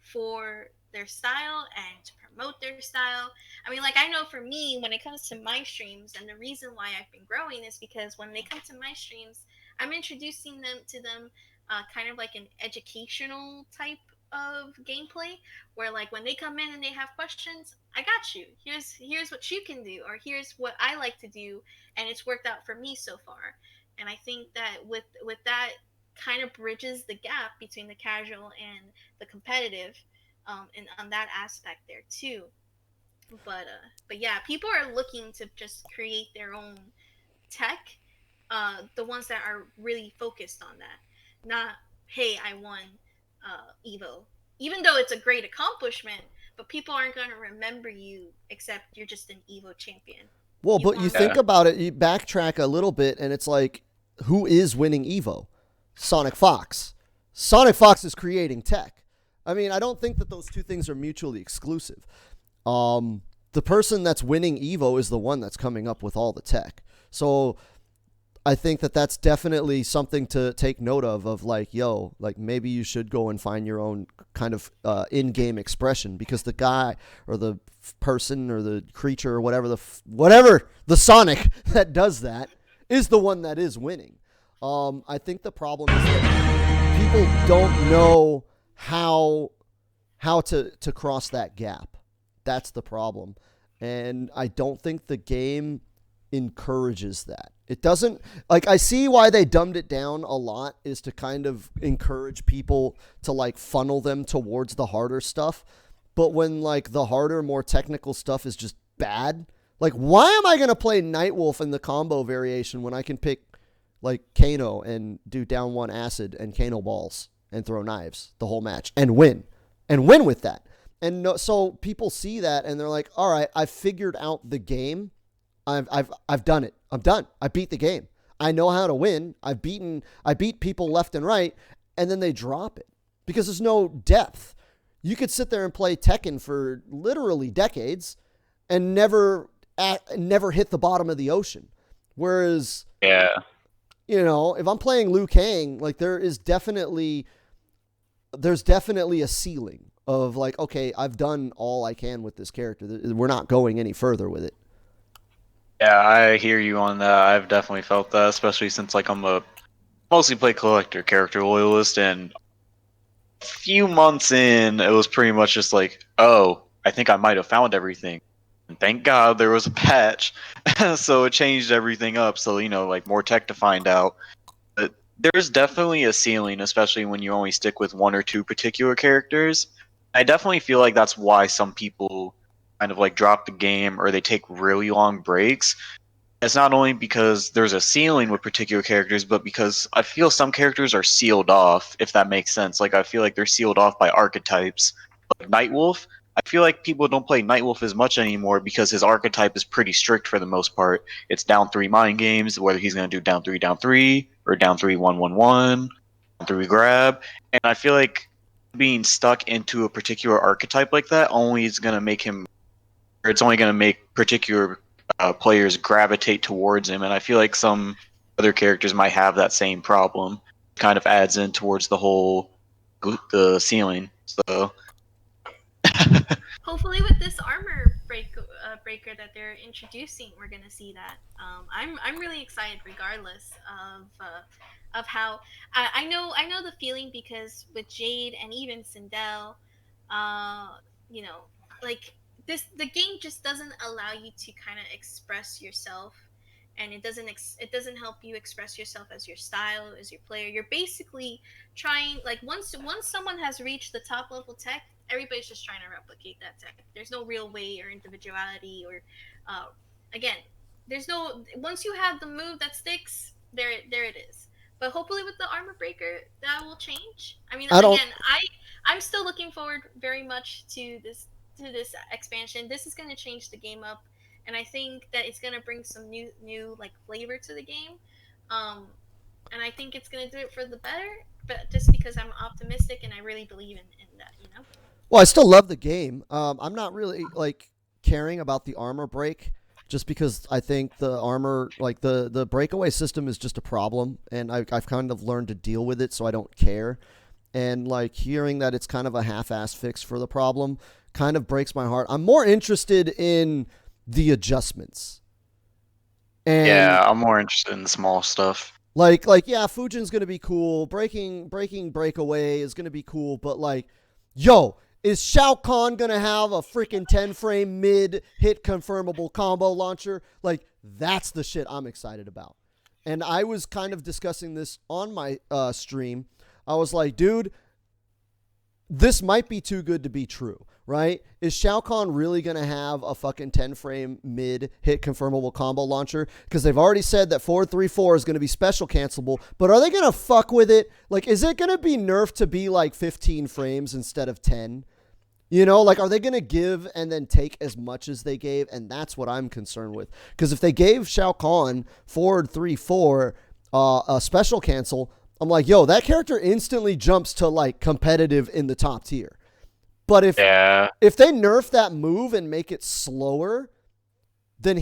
S2: for their style and to promote their style. I mean, like I know for me, when it comes to my streams, and the reason why I've been growing is because when they come to my streams, I'm introducing them to them kind of like an educational type of gameplay where like when they come in and they have questions, I got you. Here's what you can do, or here's what I like to do, and it's worked out for me so far. And I think that with that kind of bridges the gap between the casual and the competitive, and on that aspect there too. But yeah, people are looking to just create their own tech. The ones that are really focused on that, not hey, I won Evo, even though it's a great accomplishment. But people aren't going to remember you except you're just an Evo champion.
S1: Well, but you think about it, you backtrack a little bit, and it's like, who is winning Evo? Sonic Fox. Sonic Fox is creating tech. I mean, I don't think that those two things are mutually exclusive. The person that's winning Evo is the one that's coming up with all the tech. So I think that that's definitely something to take note of like, yo, like maybe you should go and find your own kind of in-game expression, because the guy or the person or the creature or whatever the Sonic that does that is the one that is winning. I think the problem is that people don't know how to cross that gap. That's the problem. And I don't think the game encourages that. It doesn't, like, I see why they dumbed it down a lot, is to kind of encourage people to like funnel them towards the harder stuff. But when like the harder, more technical stuff is just bad, like, why am I going to play Nightwolf in the combo variation when I can pick like Kano and do down one acid and Kano balls and throw knives the whole match and win with that? And no, so people see that and they're like, all right, I figured out the game. I've done it. I'm done. I beat the game. I know how to win. I beat people left and right, and then they drop it because there's no depth. You could sit there and play Tekken for literally decades and never hit the bottom of the ocean. Whereas, you know, if I'm playing Liu Kang, like there's definitely a ceiling of like, okay, I've done all I can with this character. We're not going any further with it.
S3: Yeah, I hear you on that. I've definitely felt that, especially since like I'm a mostly play collector character loyalist, and a few months in, it was pretty much just like, oh, I think I might have found everything. And thank God there was a patch, so it changed everything up. So, you know, like more tech to find out. But there's definitely a ceiling, especially when you only stick with one or two particular characters. I definitely feel like that's why some people kind of like drop the game or they take really long breaks. It's not only because there's a ceiling with particular characters, but because I feel some characters are sealed off, if that makes sense. Like, I feel like they're sealed off by archetypes. Like Nightwolf, I feel like people don't play Nightwolf as much anymore because his archetype is pretty strict for the most part. It's down 3 mind games, whether he's going to do down 3, or down 3, 1, down 3 grab. And I feel like being stuck into a particular archetype like that only is going to make him, or it's only going to make particular players gravitate towards him, and I feel like some other characters might have that same problem. It kind of adds in towards the ceiling. So
S2: Hopefully, with this armor breaker that they're introducing, we're gonna see that. I'm really excited, regardless of how I know the feeling, because with Jade and even Sindel, you know, like the game just doesn't allow you to kind of express yourself, and it doesn't help you express yourself as your style, as your player. You're basically trying, like, once someone has reached the top level tech, everybody's just trying to replicate that tech. There's no real way or individuality, or again, there's no, once you have the move that sticks, there it is. But hopefully with the armor breaker, that will change. I mean, I'm still looking forward very much to this expansion. This is going to change the game up, and I think that it's going to bring some new like flavor to the game, and I think it's going to do it for the better. But just because I'm optimistic and I really believe in that, you know.
S1: Well, I still love the game. I'm not really like caring about the armor break, just because I think the armor, like the breakaway system, is just a problem, and I've kind of learned to deal with it, so I don't care. And like hearing that it's kind of a half-ass fix for the problem kind of breaks my heart. I'm more interested in the adjustments. And
S3: yeah, I'm more interested in the small stuff.
S1: Like yeah, Fujin's gonna be cool. Breaking breakaway is gonna be cool, but like, yo, is Shao Kahn gonna have a freaking 10-frame mid hit confirmable combo launcher? Like, that's the shit I'm excited about. And I was kind of discussing this on my stream. I was like, dude, this might be too good to be true, right? Is Shao Kahn really going to have a fucking 10-frame mid hit confirmable combo launcher? Because they've already said that 434 is going to be special cancelable, but are they going to fuck with it? Like, is it going to be nerfed to be like 15 frames instead of 10? You know, like, are they going to give and then take as much as they gave? And that's what I'm concerned with. Because if they gave Shao Kahn 434 a special cancel, I'm like, yo, that character instantly jumps to like competitive in the top tier. But if they nerf that move and make it slower, then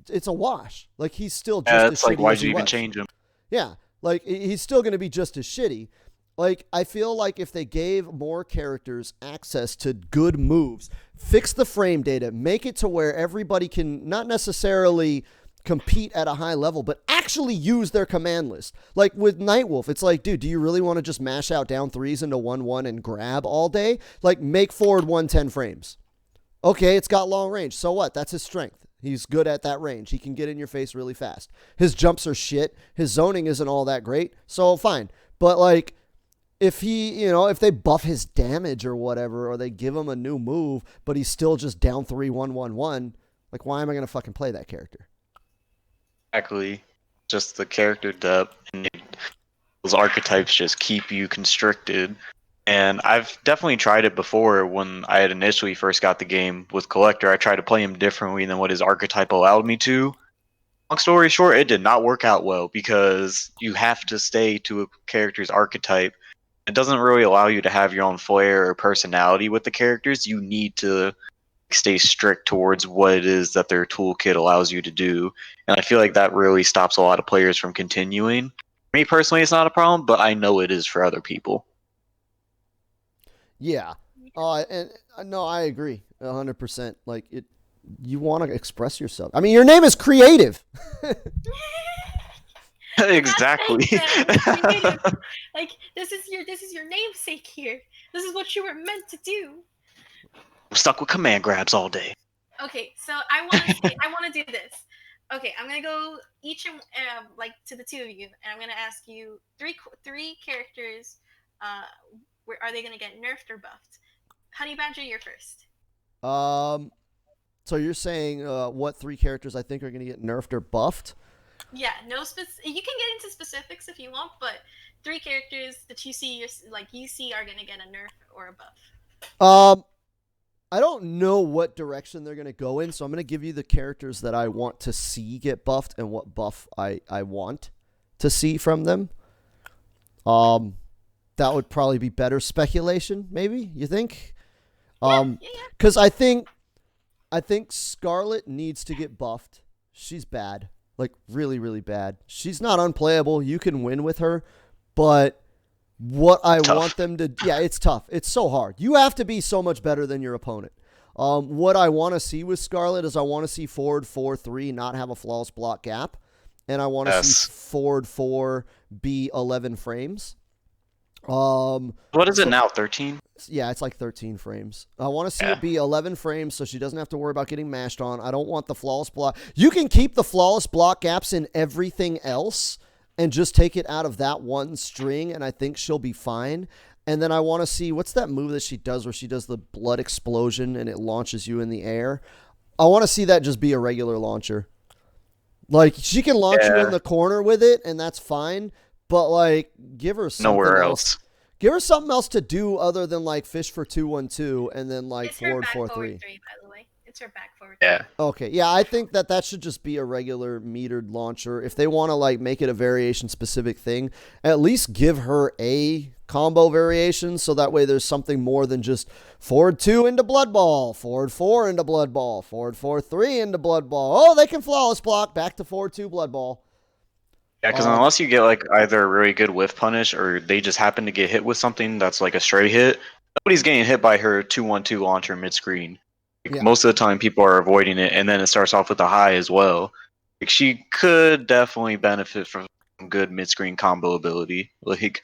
S1: it's a wash. Like, he's still just as shitty.
S3: Like, why'd
S1: as
S3: you
S1: he
S3: even
S1: was.
S3: change him?
S1: Yeah, like, he's still going to be just as shitty. Like, I feel like if they gave more characters access to good moves, fix the frame data, make it to where everybody can not necessarily compete at a high level, but actually use their command list. Like with Nightwolf, it's like, dude, do you really want to just mash out down threes into 1-1 and grab all day? Like, make forward 110 frames. Okay, it's got long range. So what? That's his strength. He's good at that range. He can get in your face really fast. His jumps are shit. His zoning isn't all that great. So fine. But like, if if they buff his damage or whatever, or they give him a new move, but he's still just down 3-1-1-1, like, why am I going to fucking play that character?
S3: Exactly. Just the character depth and those archetypes just keep you constricted. And I've definitely tried it before when I had initially first got the game with Collector. I tried to play him differently than what his archetype allowed me to. Long story short, it did not work out well because you have to stay to a character's archetype. It doesn't really allow you to have your own flair or personality with the characters. You need to stay strict towards what it is that their toolkit allows you to do. And I feel like that really stops a lot of players from continuing. Me personally, it's not a problem, but I know it is for other people.
S1: Yeah. And no, I agree 100%. Like, you want to express yourself. I mean, your name is creative.
S3: Exactly.
S2: Like, this is your namesake here. This is what you were meant to do.
S3: I'm stuck with command grabs all day.
S2: Okay, so I want to do this. Okay, I'm gonna go each and like to the two of you, and I'm gonna ask you three characters. Where are they gonna get nerfed or buffed? Honey Badger, you're first.
S1: So you're saying what 3 characters I think are going to get nerfed or buffed?
S2: Yeah, no you can get into specifics if you want, but 3 characters that you see are gonna get a nerf or a buff.
S1: I don't know what direction they're going to go in, so I'm going to give you the characters that I want to see get buffed and what buff I want to see from them. That would probably be better speculation, maybe, you think?
S2: Yeah.
S1: Because I think Scarlet needs to get buffed. She's bad. Like, really, really bad. She's not unplayable. You can win with her, but what I want them to... Yeah, it's tough. It's so hard. You have to be so much better than your opponent. What I want to see with Scarlet is I want to see forward 4-3 not have a flawless block gap, and I want to see forward 4 be 11 frames.
S3: What is it now, 13?
S1: Yeah, it's like 13 frames. I want to see it be 11 frames so she doesn't have to worry about getting mashed on. I don't want the flawless block. You can keep the flawless block gaps in everything else and just take it out of that one string, and I think she'll be fine. And then I want to see, what's that move that she does where she does the blood explosion and it launches you in the air? I want to see that just be a regular launcher. Like, she can launch you in the corner with it, and that's fine, but, like, give her something
S3: nowhere else.
S1: Give her something else to do other than, like, fish for 2-1-2 and then, like, forward 4-3.
S2: Forward 3, by the way. It's her back forward.
S3: Yeah.
S1: Okay. Yeah, I think that should just be a regular metered launcher. If they want to, like, make it a variation specific thing, at least give her a combo variation so that way there's something more than just forward 2 into Blood Ball, forward 4 into Blood Ball, forward 4-3 into Blood Ball. Oh, they can flawless block, back to forward 2 Blood Ball.
S3: Yeah, because unless you get like either a really good whiff punish or they just happen to get hit with something that's like a stray hit, nobody's getting hit by her 2-1-2 launcher mid-screen. Like, most of the time people are avoiding it, and then it starts off with a high as well. Like, she could definitely benefit from some good mid-screen combo ability. Like,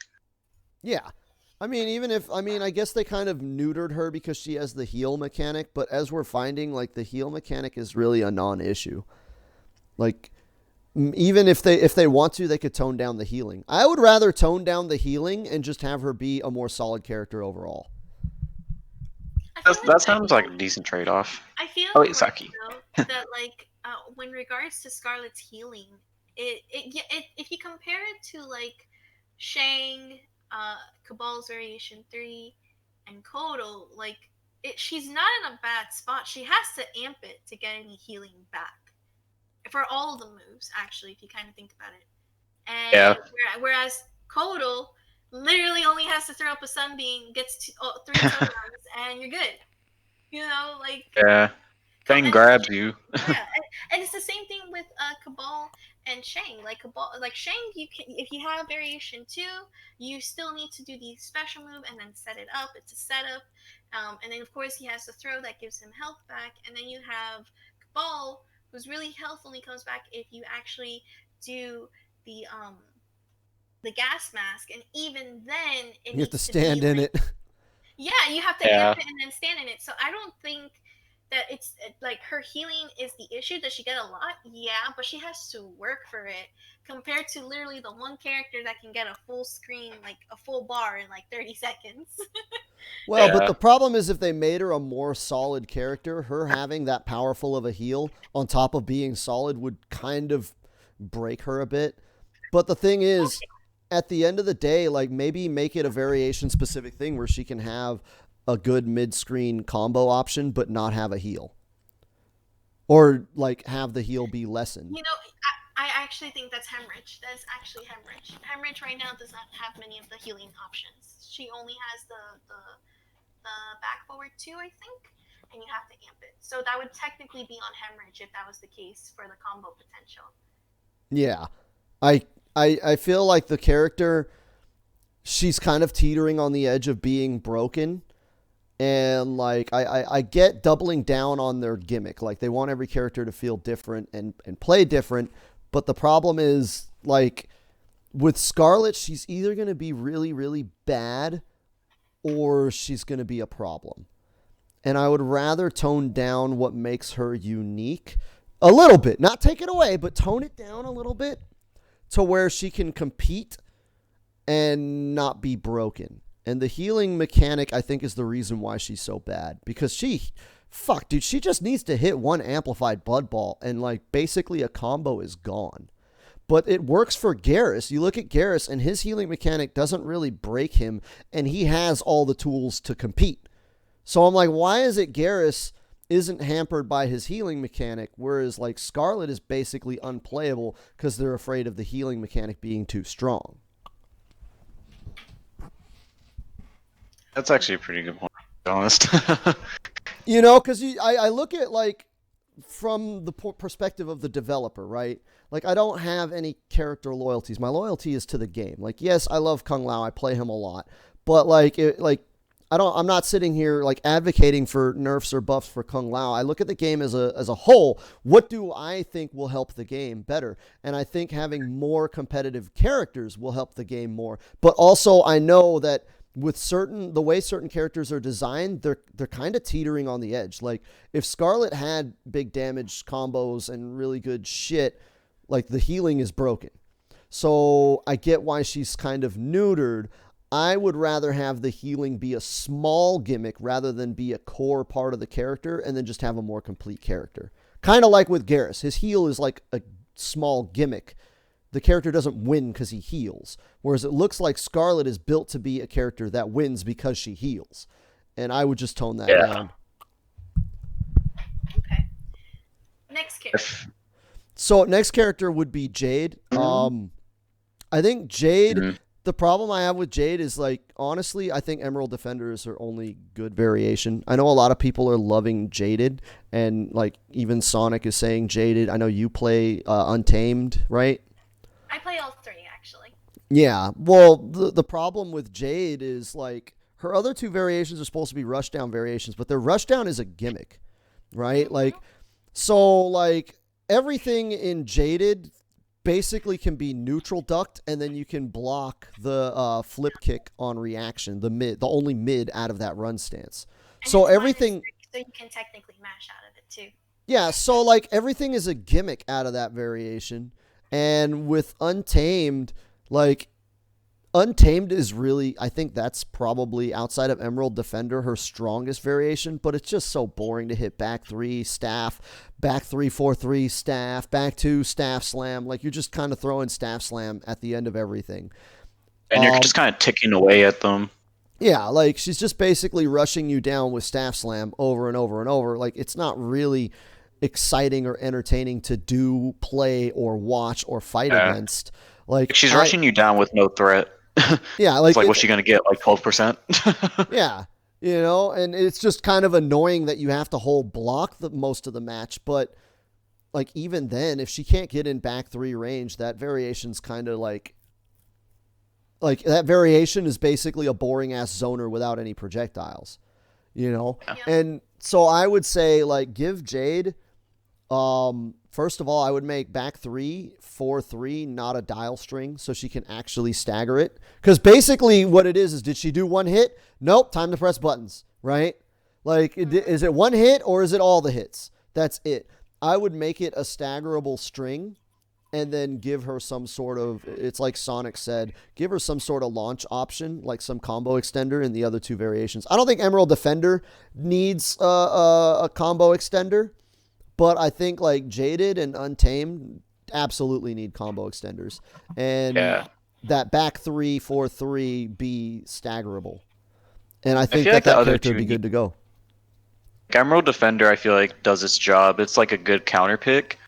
S1: yeah. I mean, I guess they kind of neutered her because she has the heal mechanic, but as we're finding, like, the heal mechanic is really a non-issue. Like, even if they want to, they could tone down the healing. I would rather tone down the healing and just have her be a more solid character overall.
S3: that sounds like a decent trade-off.
S2: I feel
S3: Saki.
S2: That like when regards to Scarlet's healing, if you compare it to like Shang, Cabal's Variation 3, and Kodo, like she's not in a bad spot. She has to amp it to get any healing back. For all of the moves, actually, if you kind of think about it. And whereas Kodo literally only has to throw up a sunbeam, gets 3 sunruns, and you're good. You know, like...
S3: Yeah. Thing grabs you.
S2: Yeah, and it's the same thing with Cabal and Shang. Like Shang, you can, if you have Variation 2, you still need to do the special move and then set it up. It's a setup. And then, of course, he has the throw that gives him health back. And then you have Cabal, whose really health only comes back if you actually do the gas mask, and even then it
S1: You have to
S2: needs to
S1: stand
S2: be
S1: in
S2: like,
S1: it.
S2: yeah, you have to amp it and then stand in it. So I don't think that it's like her healing is the issue. Does she get a lot? Yeah, but she has to work for it compared to literally the one character that can get a full screen, like a full bar in like 30 seconds.
S1: Well, but the problem is if they made her a more solid character, her having that powerful of a heal on top of being solid would kind of break her a bit. But the thing is, at the end of the day, like maybe make it a variation specific thing where she can have a good mid-screen combo option but not have a heal. Or like have the heal be lessened.
S2: You know, I actually think that's Hemorrhage. That is actually Hemorrhage. Hemorrhage right now does not have many of the healing options. She only has the back forward 2, I think, and you have to amp it. So that would technically be on Hemorrhage if that was the case for the combo potential.
S1: Yeah. I feel like the character, she's kind of teetering on the edge of being broken. And like I get doubling down on their gimmick. Like they want every character to feel different and play different. But the problem is, like, with Scarlet, she's either going to be really, really bad or she's going to be a problem. And I would rather tone down what makes her unique a little bit. Not take it away, but tone it down a little bit to where she can compete and not be broken. And the healing mechanic, I think, is the reason why she's so bad. Because she just needs to hit one amplified Blood Ball and, like, basically a combo is gone. But it works for Garrus. You look at Garrus, and his healing mechanic doesn't really break him, and he has all the tools to compete. So I'm like, why is it Garrus isn't hampered by his healing mechanic, whereas, like, Scarlet is basically unplayable because they're afraid of the healing mechanic being too strong?
S3: That's actually a pretty good point, to be honest.
S1: You know, because I look at, like, from the perspective of the developer, right? Like, I don't have any character loyalties. My loyalty is to the game. Like, yes, I love Kung Lao. I play him a lot. But, I'm not sitting here, like, advocating for nerfs or buffs for Kung Lao. I look at the game as a whole. What do I think will help the game better? And I think having more competitive characters will help the game more. But also, I know that with the way certain characters are designed, they're kind of teetering on the edge. Like, if Scarlet had big damage combos and really good shit, like, the healing is broken. So I get why she's kind of neutered. I would rather have the healing be a small gimmick rather than be a core part of the character, and then just have a more complete character. Kind of like with Garrus. His heal is like a small gimmick. The character doesn't win because he heals. Whereas it looks like Scarlet is built to be a character that wins because she heals. And I would just tone that down.
S2: Okay. Next character.
S1: So next character would be Jade. I think Jade, the problem I have with Jade is, like, honestly, I think Emerald Defender is her only good variation. I know a lot of people are loving Jaded, and, like, even Sonic is saying Jaded. I know you play Untamed, right?
S2: I play all 3, actually.
S1: Yeah. Well, the problem with Jade is, like, her other 2 variations are supposed to be rushdown variations, but their rushdown is a gimmick, right? Like, so, like, everything in Jaded basically can be neutral ducked, and then you can block the flip kick on reaction, the only mid out of that run stance.
S2: And
S1: so everything,
S2: so you can technically mash out of it too.
S1: Yeah, so, like, everything is a gimmick out of that variation. And with Untamed, like, Untamed is really, I think that's probably, outside of Emerald Defender, her strongest variation, but it's just so boring to hit back 3, staff, back 3, 4, 3, staff, back 2, staff slam. Like, you're just kind of throwing staff slam at the end of everything.
S3: And you're just kind of ticking away at them.
S1: Yeah, like, she's just basically rushing you down with staff slam over and over and over. Like, it's not really exciting or entertaining to do, play, or watch or fight against. Like,
S3: she's rushing you down with no threat.
S1: Yeah, like,
S3: it's like, what's she gonna get? Like 12%?
S1: Yeah, you know, and it's just kind of annoying that you have to hold block most of the match. But, like, even then, if she can't get in back 3 range, that variation's kind of like that variation is basically a boring ass zoner without any projectiles, you know.
S2: Yeah.
S1: And so I would say, like, give Jade First of all, I would make back 3, 4, 3, not a dial string, so she can actually stagger it. Because basically what it is did she do one hit? Nope, time to press buttons, right? Like, is it one hit or is it all the hits? That's it. I would make it a staggerable string and then give her some sort of, it's like Sonic said, give her some sort of launch option, like some combo extender in the other 2 variations. I don't think Emerald Defender needs a combo extender, but I think like Jaded and Untamed absolutely need combo extenders. And that back 3, 4, 3 be staggerable. And I think that character would be good to go.
S3: Emerald Defender, I feel like, does its job. It's like a good counter pick,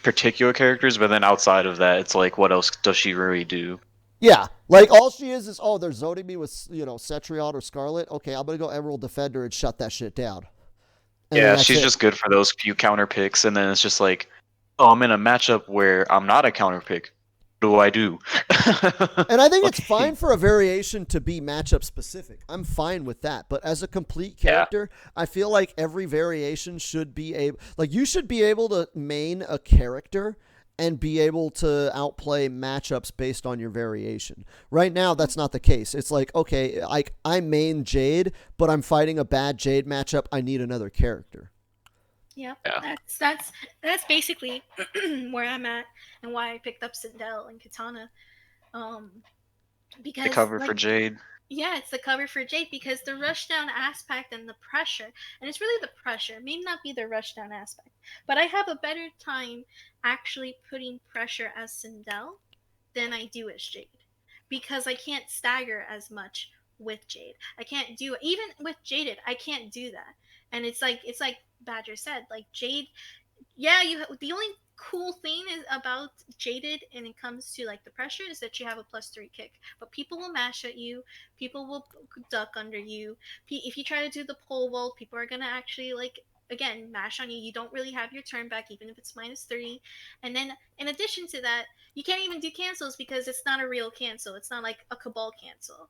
S3: particular characters, but then outside of that, it's like, what else does she really do?
S1: Yeah, like all she is, they're zoning me with, Cetrion or Scarlet. Okay, I'm going to go Emerald Defender and shut that shit down.
S3: And she's just good for those few counter picks, and then it's just like, oh, I'm in a matchup where I'm not a counter pick. What do I do?
S1: And I think it's fine for a variation to be matchup specific. I'm fine with that. But as a complete character, I feel like every variation should be able, like you should be able to main a character and be able to outplay matchups based on your variation. Right now, that's not the case. It's like, okay, I main Jade, but I'm fighting a bad Jade matchup. I need another character.
S2: Yep. Yeah. That's basically where I'm at and why I picked up Sindel and Katana. Because
S3: the cover for Jade.
S2: Yeah, it's the cover for Jade because the rushdown aspect and the pressure, and it's really the pressure, may not be the rushdown aspect, but I have a better time actually putting pressure as Sindel than I do as Jade because I can't stagger as much with Jade. I can't do, even with Jaded, I can't do that. And it's like Badger said, like Jade, the only cool thing is about Jaded and it comes to like the pressure is that you have a +3 kick, but people will mash at you, people will duck under you. If you try to do the pole vault, people are gonna actually like again mash on you. You don't really have your turn back even if it's -30. And then in addition to that, you can't even do cancels because it's not a real cancel. It's not like a Cabal cancel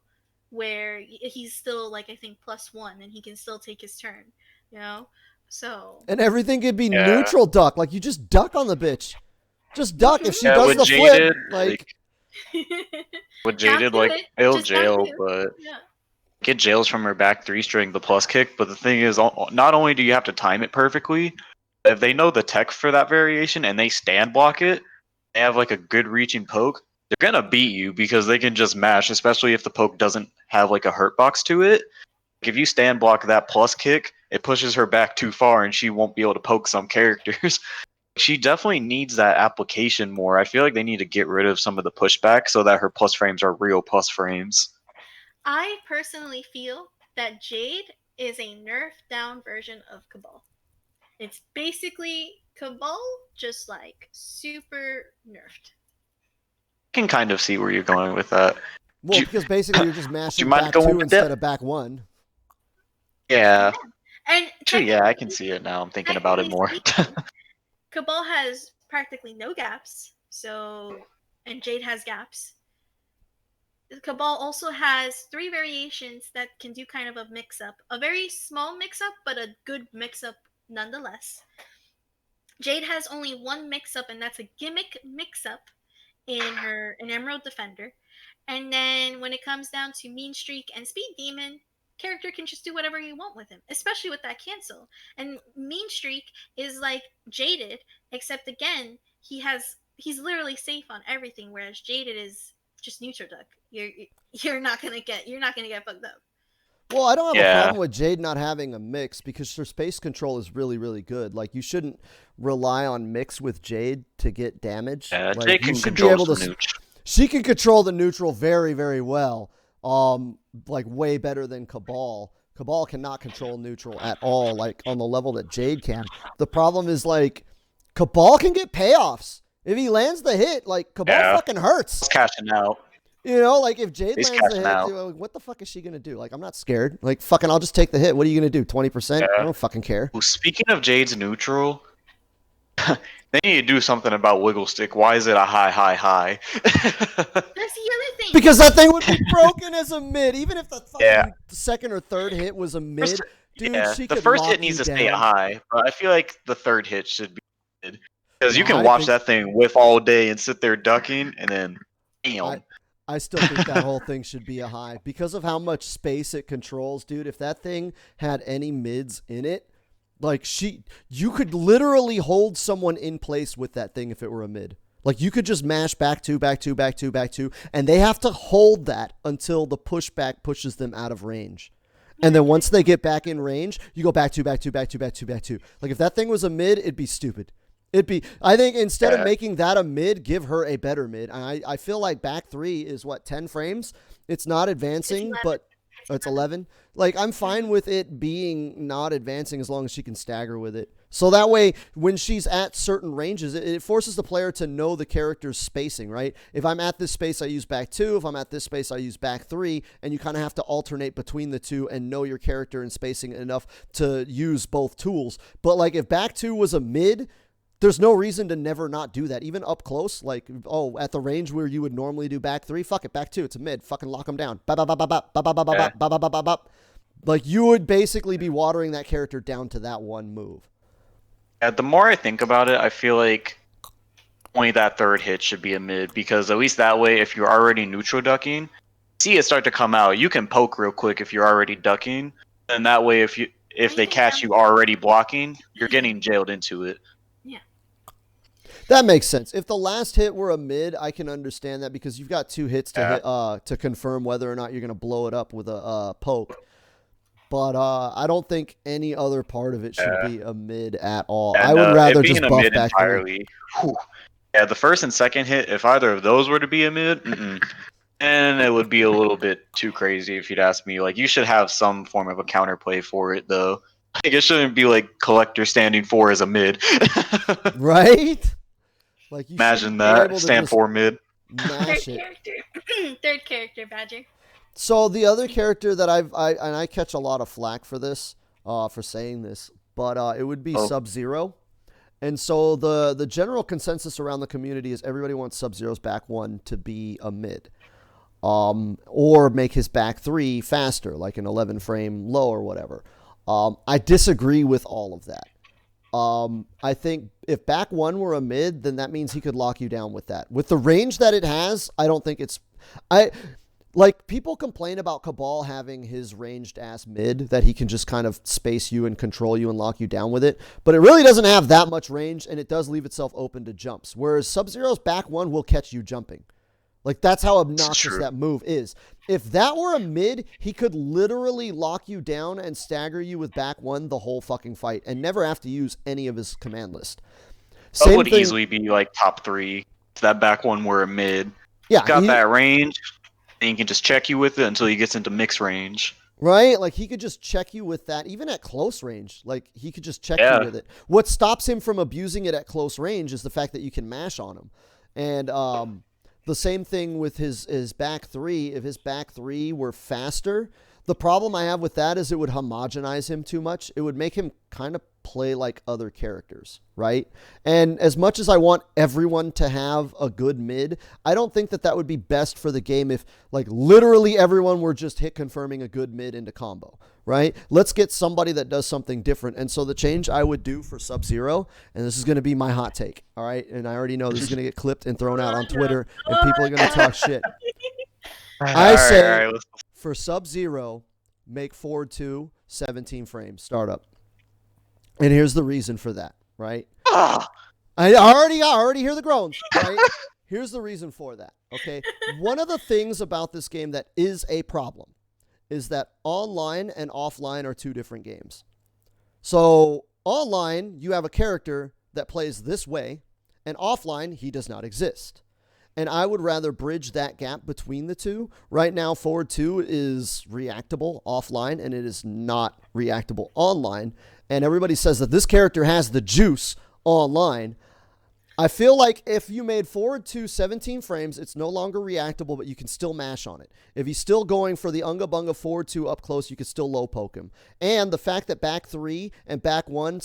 S2: where he's still like I think +1 and he can still take his turn, So
S1: and everything could be neutral duck, like you just duck on the bitch, just duck. If she does the
S3: Jaded,
S1: flip, like
S3: with Jaded, like it'll jail, but get jails from her back 3 string the plus kick. But the thing is, not only do you have to time it perfectly, if they know the tech for that variation and they stand block it, they have like a good reaching poke. They're gonna beat you because they can just mash, especially if the poke doesn't have like a hurt box to it. If you stand block that plus kick, it pushes her back too far and she won't be able to poke some characters. She definitely needs that application more. I feel like they need to get rid of some of the pushback so that her plus frames are real plus frames.
S2: I personally feel that Jade is a nerfed down version of Cabal. It's basically Cabal, just like super nerfed.
S3: I can kind of see where you're going with that.
S1: Well, because basically you're just mashing back 2 instead of back 1.
S3: Yeah.
S2: And
S3: actually, I can see it now. I'm thinking about it more.
S2: Cabal has practically no gaps, and Jade has gaps. Cabal also has 3 variations that can do kind of a mix-up. A very small mix-up, but a good mix-up nonetheless. Jade has only 1 mix-up, and that's a gimmick mix-up in Emerald Defender. And then when it comes down to Mean Streak and Speed Demon, character can just do whatever you want with him, especially with that cancel. And Mean Streak is like Jaded, except again, he's literally safe on everything, whereas Jaded is just neutral duck. You're not gonna get fucked up.
S1: Well, I don't have a problem with Jade not having a mix because her space control is really, really good. Like you shouldn't rely on mix with Jade to get damage.
S3: Yeah,
S1: like,
S3: Jade can control the neutral.
S1: She can control the neutral very, very well. Like way better than Cabal. Cabal cannot control neutral at all, like on the level that Jade can. The problem is like Cabal can get payoffs. If he lands the hit, like Cabal fucking hurts.
S3: He's cashing out.
S1: Like if Jade lands the hit, what the fuck is she gonna do? Like I'm not scared. Like fucking, I'll just take the hit. What are you gonna do? 20%? I don't fucking care.
S3: Well, speaking of Jade's neutral, they need to do something about Wiggle Stick. Why is it a high?
S2: That's the other thing.
S1: Because that thing would be broken as a mid, even if the fucking second or third hit was a mid. Dude, she
S3: the
S1: could
S3: first
S1: lock
S3: hit needs
S1: you
S3: to stay
S1: down.
S3: high, but I feel like the third hit should be Because you
S1: No,
S3: can
S1: I
S3: watch
S1: think
S3: that thing whiff all day and sit there ducking, and then,
S1: I
S3: damn.
S1: I still think that whole thing should be a high because of how much space it controls, dude. If that thing had any mids in it, like you could literally hold someone in place with that thing if it were a mid. Like you could just mash back two, back two, back two, back two, and they have to hold that until the pushback pushes them out of range. And then once they get back in range, you go back two, back two, back two, back two, back two. Like if that thing was a mid, it'd be stupid. I think instead of making that a mid, give her a better mid. I feel like back three is what, 10 frames? It's not advancing, but it's 11. Like I'm fine with it being not advancing as long as she can stagger with it. So that way, when she's at certain ranges, it forces the player to know the character's spacing, right? If I'm at this space, I use back two. If I'm at this space, I use back three. And you kind of have to alternate between the two and know your character and spacing enough to use both tools. But like if back two was a mid, there's no reason to never not do that. Even up close, like, oh, at the range where you would normally do back three, fuck it, back two, it's a mid. Fucking lock them down. Like, you would basically be watering that character down to that one move.
S3: Yeah, the more I think about it, I feel like only that third hit should be a mid, because at least that way, if you're already neutral ducking, see it start to come out, you can poke real quick if you're already ducking, and that way if they catch you already blocking, you're getting jailed into it.
S1: That makes sense. If the last hit were a mid, I can understand that because you've got two hits to hit, to confirm whether or not you're going to blow it up with a poke. But I don't think any other part of it should be a mid at all.
S3: And,
S1: I would rather
S3: it being
S1: just
S3: a
S1: buff
S3: mid
S1: back
S3: entirely. Yeah, the first and second hit, if either of those were to be a mid, and it would be a little bit too crazy if you'd ask me. Like, you should have some form of a counterplay for it, though. Like, it shouldn't be like Collector standing 4 as a mid.
S1: Right? Like you
S3: Imagine that. Stand 4 mid.
S1: Mash it.
S2: Third character, Badger.
S1: So the other character that I catch a lot of flack for this, for saying this, but it would be Sub-Zero. And so the general consensus around the community is everybody wants Sub-Zero's back one to be a mid. Or make his back three faster, like an 11 frame low or whatever. I disagree with all of that. I think if back one were a mid, then that means he could lock you down with that. With the range that it has, I don't think it's... Like, people complain about Cabal having his ranged ass mid, that he can just kind of space you and control you and lock you down with it. But it really doesn't have that much range, and it does leave itself open to jumps. Whereas Sub-Zero's back one will catch you jumping. Like, that's how obnoxious that move is. If that were a mid, he could literally lock you down and stagger you with back one the whole fucking fight and never have to use any of his command list.
S3: That would easily be, like, top 3. If that back one were a mid.
S1: Yeah,
S3: got that range, and he can just check you with it until he gets into mix range.
S1: Right? Like, he could just check you with that, even at close range. Like, he could just check you with it. What stops him from abusing it at close range is the fact that you can mash on him. And, the same thing with his back three. If his back three were faster, the problem I have with that is it would homogenize him too much. It would make him kind of play like other characters, right? And as much as I want everyone to have a good mid, I don't think that would be best for the game if, like, literally everyone were just hit confirming a good mid into combo, right? Let's get somebody that does something different. And so the change I would do for Sub-Zero, and this is going to be my hot take, all right? And I already know this is going to get clipped and thrown out on Twitter, and people are going to talk shit. I say for Sub-Zero, make forward 2 17 frames startup. And here's the reason for that, right? I already hear the groans, right? Here's the reason for that, okay? One of the things about this game that is a problem is that online and offline are 2 different games. So online, you have a character that plays this way, and offline, he does not exist. And I would rather bridge that gap between the two. Right now, forward 2 is reactable offline, and it is not reactable online. And everybody says that this character has the juice online. I feel like if you made forward 2 17 frames, it's no longer reactable, but you can still mash on it. If he's still going for the Unga Bunga forward 2 up close, you can still low poke him. And the fact that back 3 and back 1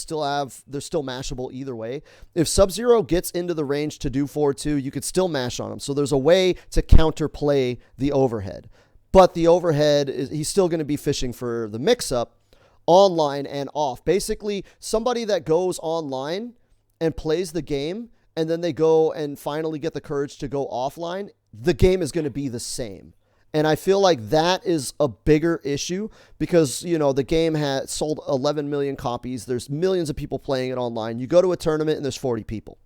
S1: they're still mashable either way. If Sub-Zero gets into the range to do forward 2, you could still mash on him. So there's a way to counterplay the overhead. But the overhead, he's still going to be fishing for the mix-up online and off. Basically, somebody that goes online and plays the game, and then they go and finally get the courage to go offline, the game is going to be the same. And I feel like that is a bigger issue because, the game has sold 11 million copies. There's millions of people playing it online. You go to a tournament and there's 40 people.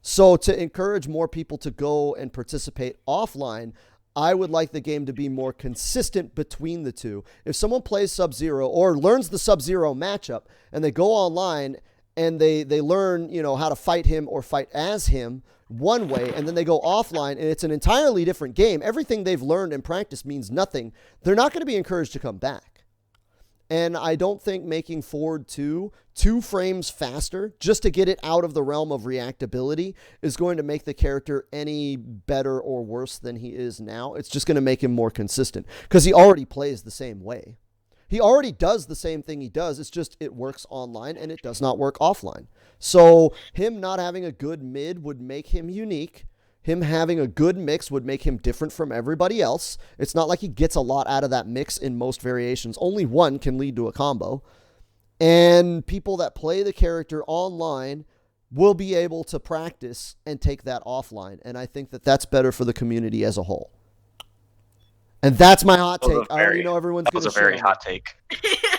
S1: So to encourage more people to go and participate offline, I would like the game to be more consistent between the two. If someone plays Sub-Zero or learns the Sub-Zero matchup and they go online and they learn, how to fight him or fight as him one way, and then they go offline and it's an entirely different game, everything they've learned and practiced means nothing, they're not going to be encouraged to come back. And I don't think making forward 2 frames faster just to get it out of the realm of reactability is going to make the character any better or worse than he is now. It's just going to make him more consistent because he already plays the same way. He already does the same thing he does. It's just it works online and it does not work offline. So him not having a good mid would make him unique. Him having a good mix would make him different from everybody else. It's not like he gets a lot out of that mix in most variations. Only one can lead to a combo. And people that play the character online will be able to practice and take that offline. And I think that that's better for the community as a whole. And that's my hot take. I already know everyone's going to shit on me.
S3: That was a very hot take.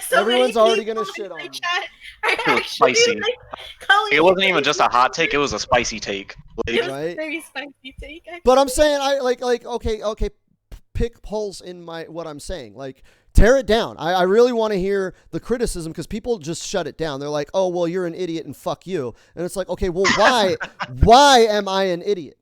S2: So
S1: everyone's already going to shit on me.
S3: It was spicy. It wasn't even just a hot take, it was a spicy take.
S2: It was a very spicy take. Actually.
S1: But I'm saying, okay, pick holes in what I'm saying. Like, tear it down. I really want to hear the criticism because people just shut it down. They're like, oh, well, you're an idiot and fuck you. And it's like, okay, well, why am I an idiot?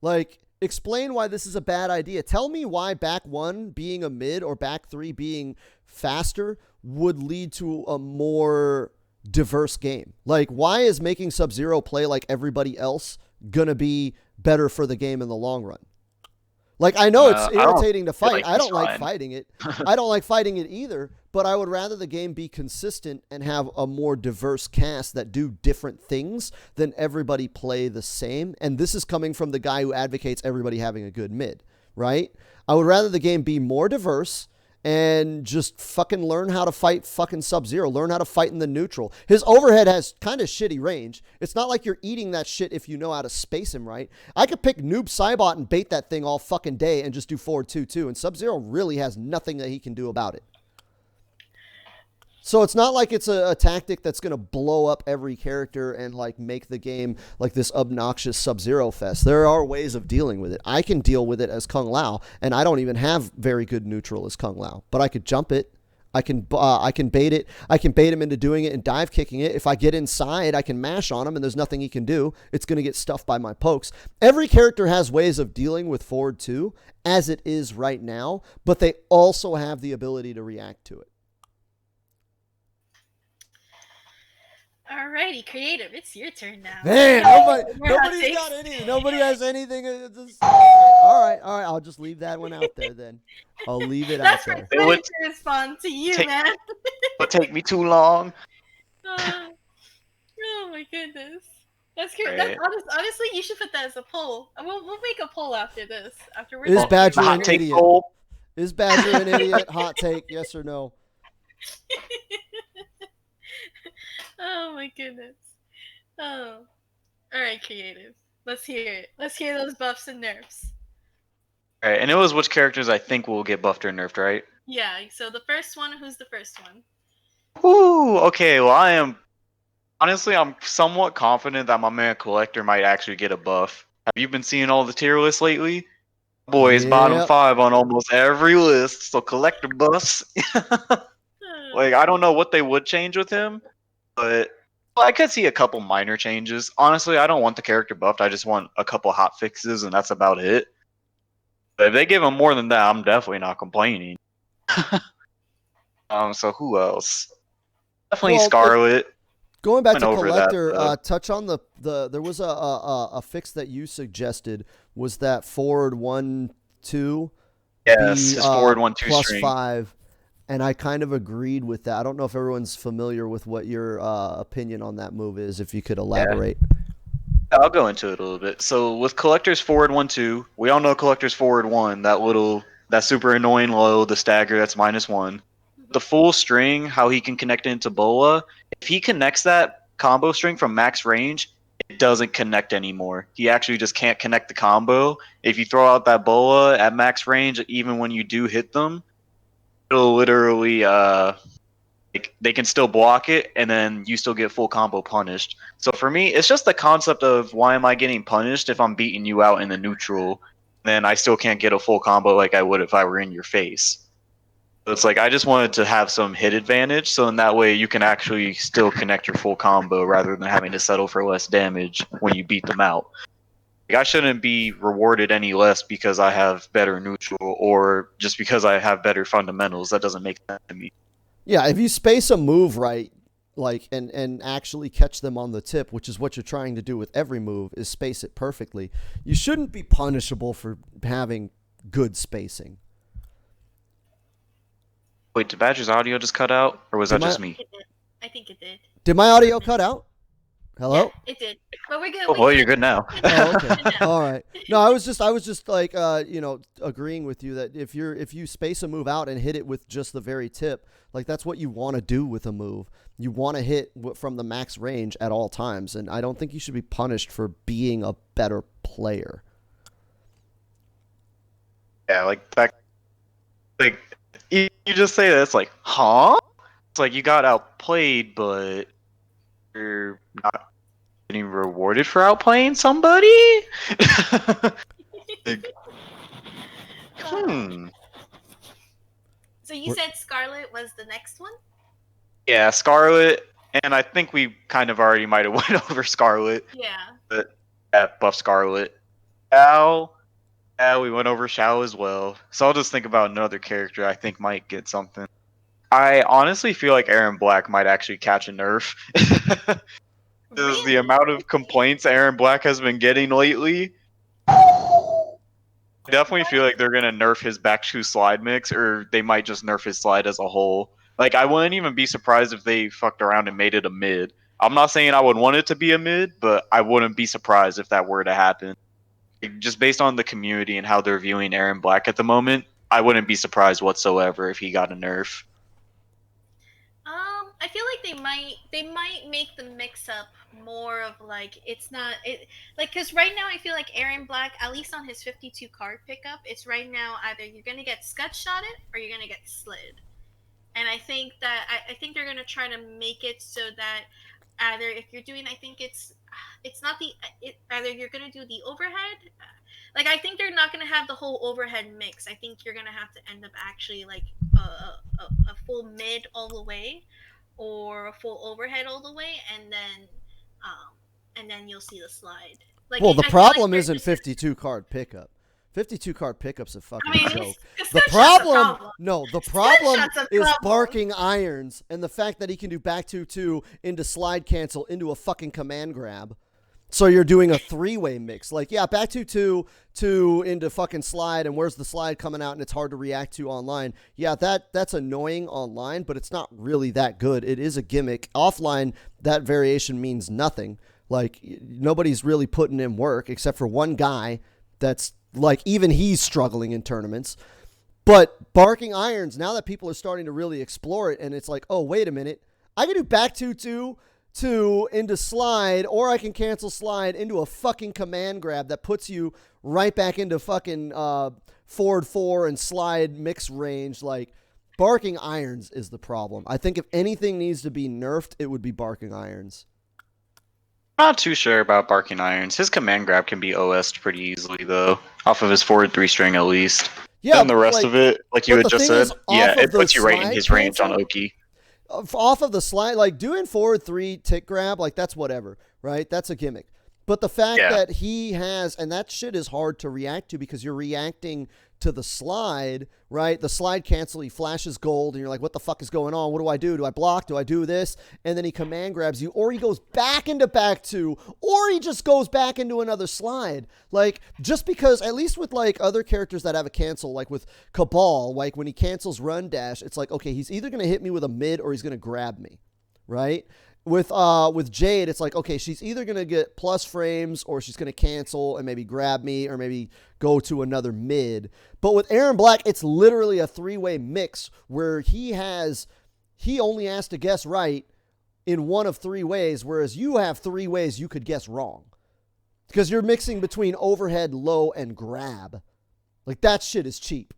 S1: Like, explain why this is a bad idea. Tell me why back 1 being a mid or back 3 being faster would lead to a more diverse game. Like, why is making Sub-Zero play like everybody else gonna be better for the game in the long run? Like, I know it's irritating to fight. I don't like fighting it. I don't like fighting it either, but I would rather the game be consistent and have a more diverse cast that do different things than everybody play the same. And this is coming from the guy who advocates everybody having a good mid, right? I would rather the game be more diverse and just fucking learn how to fight fucking Sub-Zero. Learn how to fight in the neutral. His overhead has kind of shitty range. It's not like you're eating that shit if you know how to space him right. I could pick Noob Saibot and bait that thing all fucking day and just do forward 2-2, and Sub-Zero really has nothing that he can do about it. So it's not like it's a tactic that's going to blow up every character and like make the game like this obnoxious Sub-Zero fest. There are ways of dealing with it. I can deal with it as Kung Lao, and I don't even have very good neutral as Kung Lao, but I could jump it. I can bait it. I can bait him into doing it and dive kicking it. If I get inside, I can mash on him and there's nothing he can do. It's going to get stuffed by my pokes. Every character has ways of dealing with forward 2 as it is right now, but they also have the ability to react to it.
S2: Alrighty, creative. It's your turn now.
S1: Man, nobody's got anything. Nobody has anything. All right. I'll just leave that one out there then. I'll leave it out there.
S2: It would respond to you, man.
S3: It would take me too long.
S2: Oh my goodness. That's good.
S3: Right.
S2: Honestly, you should put that as a poll. We'll make a poll after this. After we're
S1: Is
S2: done.
S1: Badger
S3: Hot
S1: an
S3: take
S1: idiot?
S3: poll.
S1: Is Badger an idiot? Hot take, yes or no?
S2: Oh my goodness. Oh. Alright, creative. Let's hear it. Let's hear those buffs and nerfs.
S3: Alright, and it was which characters I think will get buffed or nerfed, right?
S2: Yeah, so the first one, who's the first one?
S3: Ooh, okay, well I'm somewhat confident that my man Collector might actually get a buff. Have you been seeing all the tier lists lately? Boys, bottom 5 on almost every list, so Collector buffs. Like, I don't know what they would change with him, but I could see a couple minor changes. Honestly, I don't want the character buffed. I just want a couple hot fixes, and that's about it. But if they give him more than that, I'm definitely not complaining. So who else? Definitely Scarlet.
S1: Going back to
S3: Went over
S1: Collector,
S3: that,
S1: touch on the there was a fix that you suggested was that forward 1-2.
S3: Yes, his forward 1-2
S1: plus
S3: string.
S1: 5. And I kind of agreed with that. I don't know if everyone's familiar with what your opinion on that move is, if you could elaborate.
S3: Yeah. I'll go into it a little bit. So with Collector's forward 1-2, we all know Collector's forward 1, that super annoying low, the stagger that's -1. The full string, how he can connect it into Bola, if he connects that combo string from max range, it doesn't connect anymore. He actually just can't connect the combo. If you throw out that boa at max range, even when you do hit them, it'll literally they can still block it, and then you still get full combo punished. So for me, it's just the concept of why am I getting punished if I'm beating you out in the neutral, then I still can't get a full combo like I would if I were in your face. So it's like I just wanted to have some hit advantage, so in that way you can actually still connect your full combo rather than having to settle for less damage when you beat them out. Like, I shouldn't be rewarded any less because I have better neutral or just because I have better fundamentals. That doesn't make sense to me.
S1: Yeah, if you space a move right, like and actually catch them on the tip, which is what you're trying to do with every move, is space it perfectly. You shouldn't be punishable for having good spacing.
S3: Wait, did Badger's audio just cut out, or was that just me?
S2: It did. I think it did.
S1: Did my audio cut out? Hello?
S2: Yeah, it did. But we're good.
S3: Oh, well, you're good now.
S1: Oh, okay. All right. No, I was just like, agreeing with you that if you space a move out and hit it with just the very tip, like that's what you want to do with a move. You want to hit from the max range at all times, and I don't think you should be punished for being a better player.
S3: Yeah, like that. Like you just say that, it's like, huh? It's like you got outplayed, but you're not getting rewarded for outplaying somebody. Like,
S2: So you said Scarlet was the next one?
S3: Yeah, Scarlet, and I think we kind of already might have went over Scarlet.
S2: Yeah.
S3: But buff Scarlet. Shao, yeah, we went over Shao as well. So I'll just think about another character I think might get something. I honestly feel like Aaron Black might actually catch a nerf. Because the amount of complaints Aaron Black has been getting lately, I definitely feel like they're gonna nerf his back two slide mix, or they might just nerf his slide as a whole. Like, I wouldn't even be surprised if they fucked around and made it a mid. I'm not saying I would want it to be a mid, but I wouldn't be surprised if that were to happen. Just based on the community and how they're viewing Aaron Black at the moment, I wouldn't be surprised whatsoever if he got a nerf.
S2: I feel like they might make the mix up more of like it's not it like because right now I feel like Aaron Black, at least on his 52 card pickup, it's right now either you're gonna get scud shotted or you're gonna get slid. And I think that I think they're gonna try to make it so that either if you're doing, I think it's not either you're gonna do the overhead. Like, I think they're not gonna have the whole overhead mix. I think you're gonna have to end up actually like a full mid all the way, or a full overhead all the way, and then you'll see the slide. Like,
S1: well, the
S2: I feel
S1: problem
S2: like
S1: isn't 52 card pickup. 52 card pickup's a fucking joke.
S2: it's
S1: The
S2: Scud shot's
S1: problem, the
S2: Scud
S1: problem
S2: shot's a
S1: is
S2: problem.
S1: barking irons and the fact that he can do back 2-2 into slide cancel into a fucking command grab. So you're doing a three-way mix. Like, yeah, back 2-2 into fucking slide, and where's the slide coming out and it's hard to react to online. Yeah, that's annoying online, but it's not really that good. It is a gimmick. Offline, that variation means nothing. Like, nobody's really putting in work except for one guy that's, like, even he's struggling in tournaments. But barking irons, now that people are starting to really explore it, and it's like, oh, wait a minute. I can do back 2-2 into slide, or I can cancel slide into a fucking command grab that puts you right back into fucking forward 4 and slide mix range. Like, barking irons is the problem. I think if anything needs to be nerfed, it would be barking irons.
S3: Not too sure about barking irons. His command grab can be OS'd pretty easily, though, off of his forward 3 string at least.
S1: Yeah,
S3: then the rest of it, like you had just said, yeah, it puts you right in his range on Oki.
S1: Off of the slide, like doing forward 3 tick grab, like that's whatever, right? That's a gimmick. But the fact that he has, and that shit is hard to react to because you're reacting to the slide, right? The slide cancel, he flashes gold, and you're like, what the fuck is going on? What do I do? Do I block? Do I do this? And then he command grabs you, or he goes back into back 2, or he just goes back into another slide. Like, just because, at least with like other characters that have a cancel, like with Cabal, like when he cancels run dash, it's like, okay, he's either going to hit me with a mid or he's going to grab me, right? With Jade, it's like, okay, she's either going to get plus frames or she's going to cancel and maybe grab me or maybe go to another mid. But with Aaron Black, it's literally a 3-way mix where he only has to guess right in one of three ways, whereas you have three ways you could guess wrong. Because you're mixing between overhead, low, and grab. Like, that shit is cheap.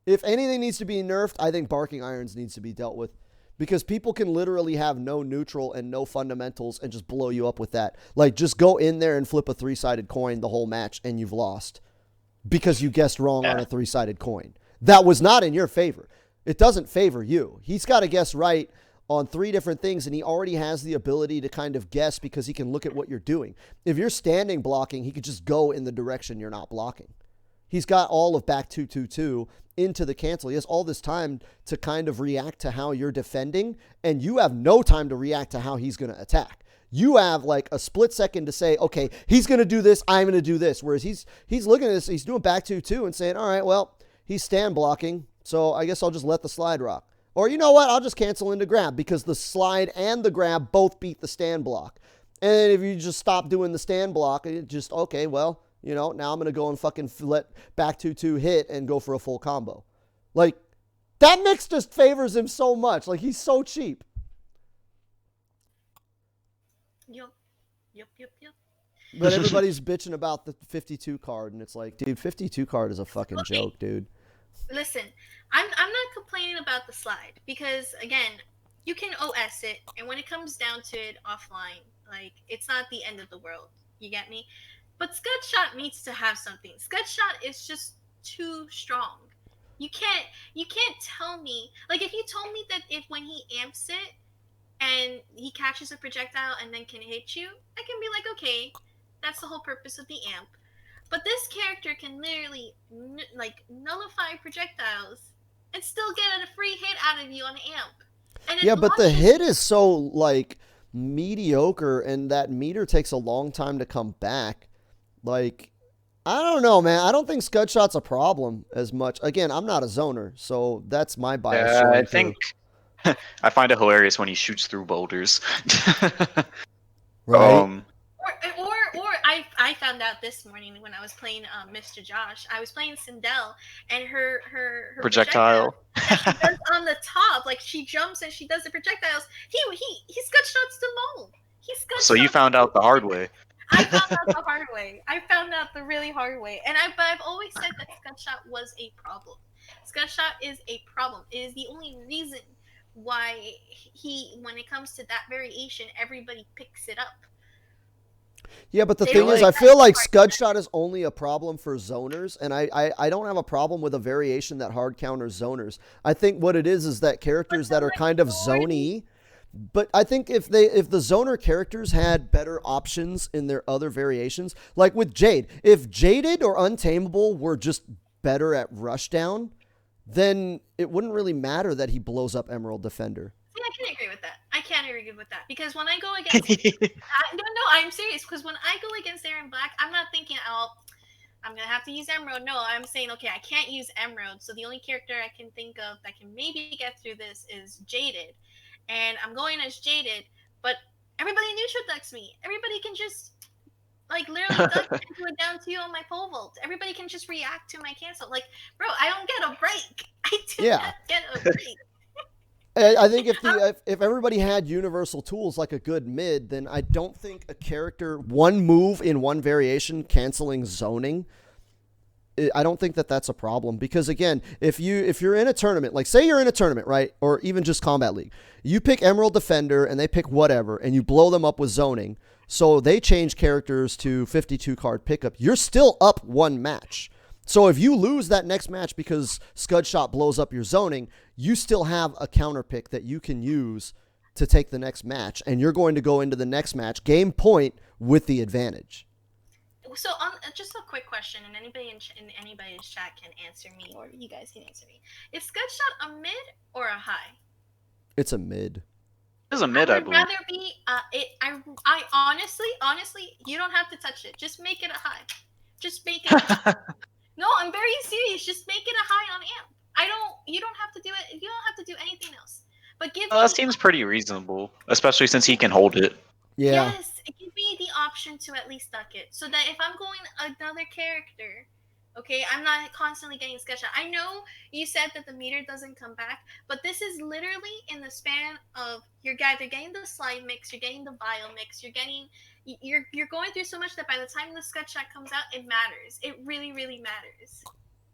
S1: If anything needs to be nerfed, I think barking irons needs to be dealt with. Because people can literally have no neutral and no fundamentals and just blow you up with that. Like, just go in there and flip a three-sided coin the whole match and you've lost. Because you guessed wrong on a three-sided coin. That was not in your favor. It doesn't favor you. He's got to guess right on three different things, and he already has the ability to kind of guess because he can look at what you're doing. If you're standing blocking, he could just go in the direction you're not blocking. He's got all of back 2-2-2 into the cancel. He has all this time to kind of react to how you're defending, and you have no time to react to how he's going to attack. You have like a split second to say, okay, he's going to do this, I'm going to do this. Whereas he's looking at this, he's doing back 2-2 and saying, all right, well, he's stand blocking, so I guess I'll just let the slide rock. Or you know what, I'll just cancel into grab because the slide and the grab both beat the stand block. And if you just stop doing the stand block, it just, okay, well, you know, now I'm going to go and fucking let back 2-2 hit and go for a full combo. Like, that mix just favors him so much. Like, he's so cheap.
S2: Yep.
S1: But everybody's bitching about the 52 card, and it's like, dude, 52 card is a fucking joke, dude.
S2: Listen, I'm not complaining about the slide because, again, you can OS it, and when it comes down to it offline, like, it's not the end of the world. You get me? But Scud Shot needs to have something. Scud Shot is just too strong. You can't tell me, like, if you told me that if when he amps it and he catches a projectile and then can hit you, I can be like, okay, that's the whole purpose of the amp. But this character can literally nullify projectiles and still get a free hit out of you on amp. And
S1: yeah, but the hit is so like mediocre, and that meter takes a long time to come back. Like, I don't know, man. I don't think Scud Shot's a problem as much. Again, I'm not a zoner, so that's my bias.
S3: Yeah, I think I find it hilarious when he shoots through boulders.
S1: Right.
S2: Or I found out this morning when I was playing Mr. Josh. I was playing Sindel, and her
S3: projectile
S2: that she does on the top, like she jumps and she does the projectiles. He's got shots to low.
S3: So you found out the hard way.
S2: I found out the hard way. I found out the really hard way. But I've always said that Scud Shot was a problem. Scud Shot is a problem. It is the only reason why when it comes to that variation, everybody picks it up.
S1: Yeah, but the thing is, I feel like Scud Shot is only a problem for zoners, and I don't have a problem with a variation that hard counters zoners. I think what it is that characters that are kind of zony. But I think if the zoner characters had better options in their other variations, like with Jade, if Jaded or Untamable were just better at rushdown, then it wouldn't really matter that he blows up Emerald Defender.
S2: See, I can agree with that. Because when I go against I'm serious. Because when I go against Aaron Black, I'm not thinking, oh, I'm gonna have to use Emerald. No, I'm saying, okay, I can't use Emerald. So the only character I can think of that can maybe get through this is Jaded. And I'm going as Jaded, but everybody neutral ducks me. Everybody can just, like, literally duck into a down 2 on my pole vault. Everybody can just react to my cancel. Like, bro, I don't get a break. I do not get a break.
S1: I think if everybody had universal tools like a good mid, then I don't think a character, one move in one variation canceling zoning, I don't think that that's a problem. Because again, if you're in a tournament, like say you're in a tournament, right, or even just Combat League, you pick Emerald Defender and they pick whatever, and you blow them up with zoning, so they change characters to 52 card pickup, you're still up one match. So if you lose that next match because Scud Shot blows up your zoning, you still have a counter pick that you can use to take the next match, and you're going to go into the next match game point with the advantage.
S2: So, just a quick question, and anybody in anybody's chat can answer me, or you guys can answer me. Is Scud Shot a mid or a high?
S1: It's a mid.
S3: It's a mid, I believe.
S2: I'd rather be I honestly, you don't have to touch it. Just make it a high. Just make it. No, I'm very serious. Just make it a high on amp. You don't have to do it. You don't have to do anything else. But
S3: that seems pretty reasonable, especially since he can hold it.
S1: Yeah.
S2: Yes, give me the option to at least duck it, so that if I'm going another character, Okay, I'm not constantly getting sketch shot. I know you said that the meter doesn't come back, but this is literally in the span of you're either getting the slide mix, you're getting the vial mix, you're going through so much that by the time the sketch shot comes out, it matters. It really, really matters.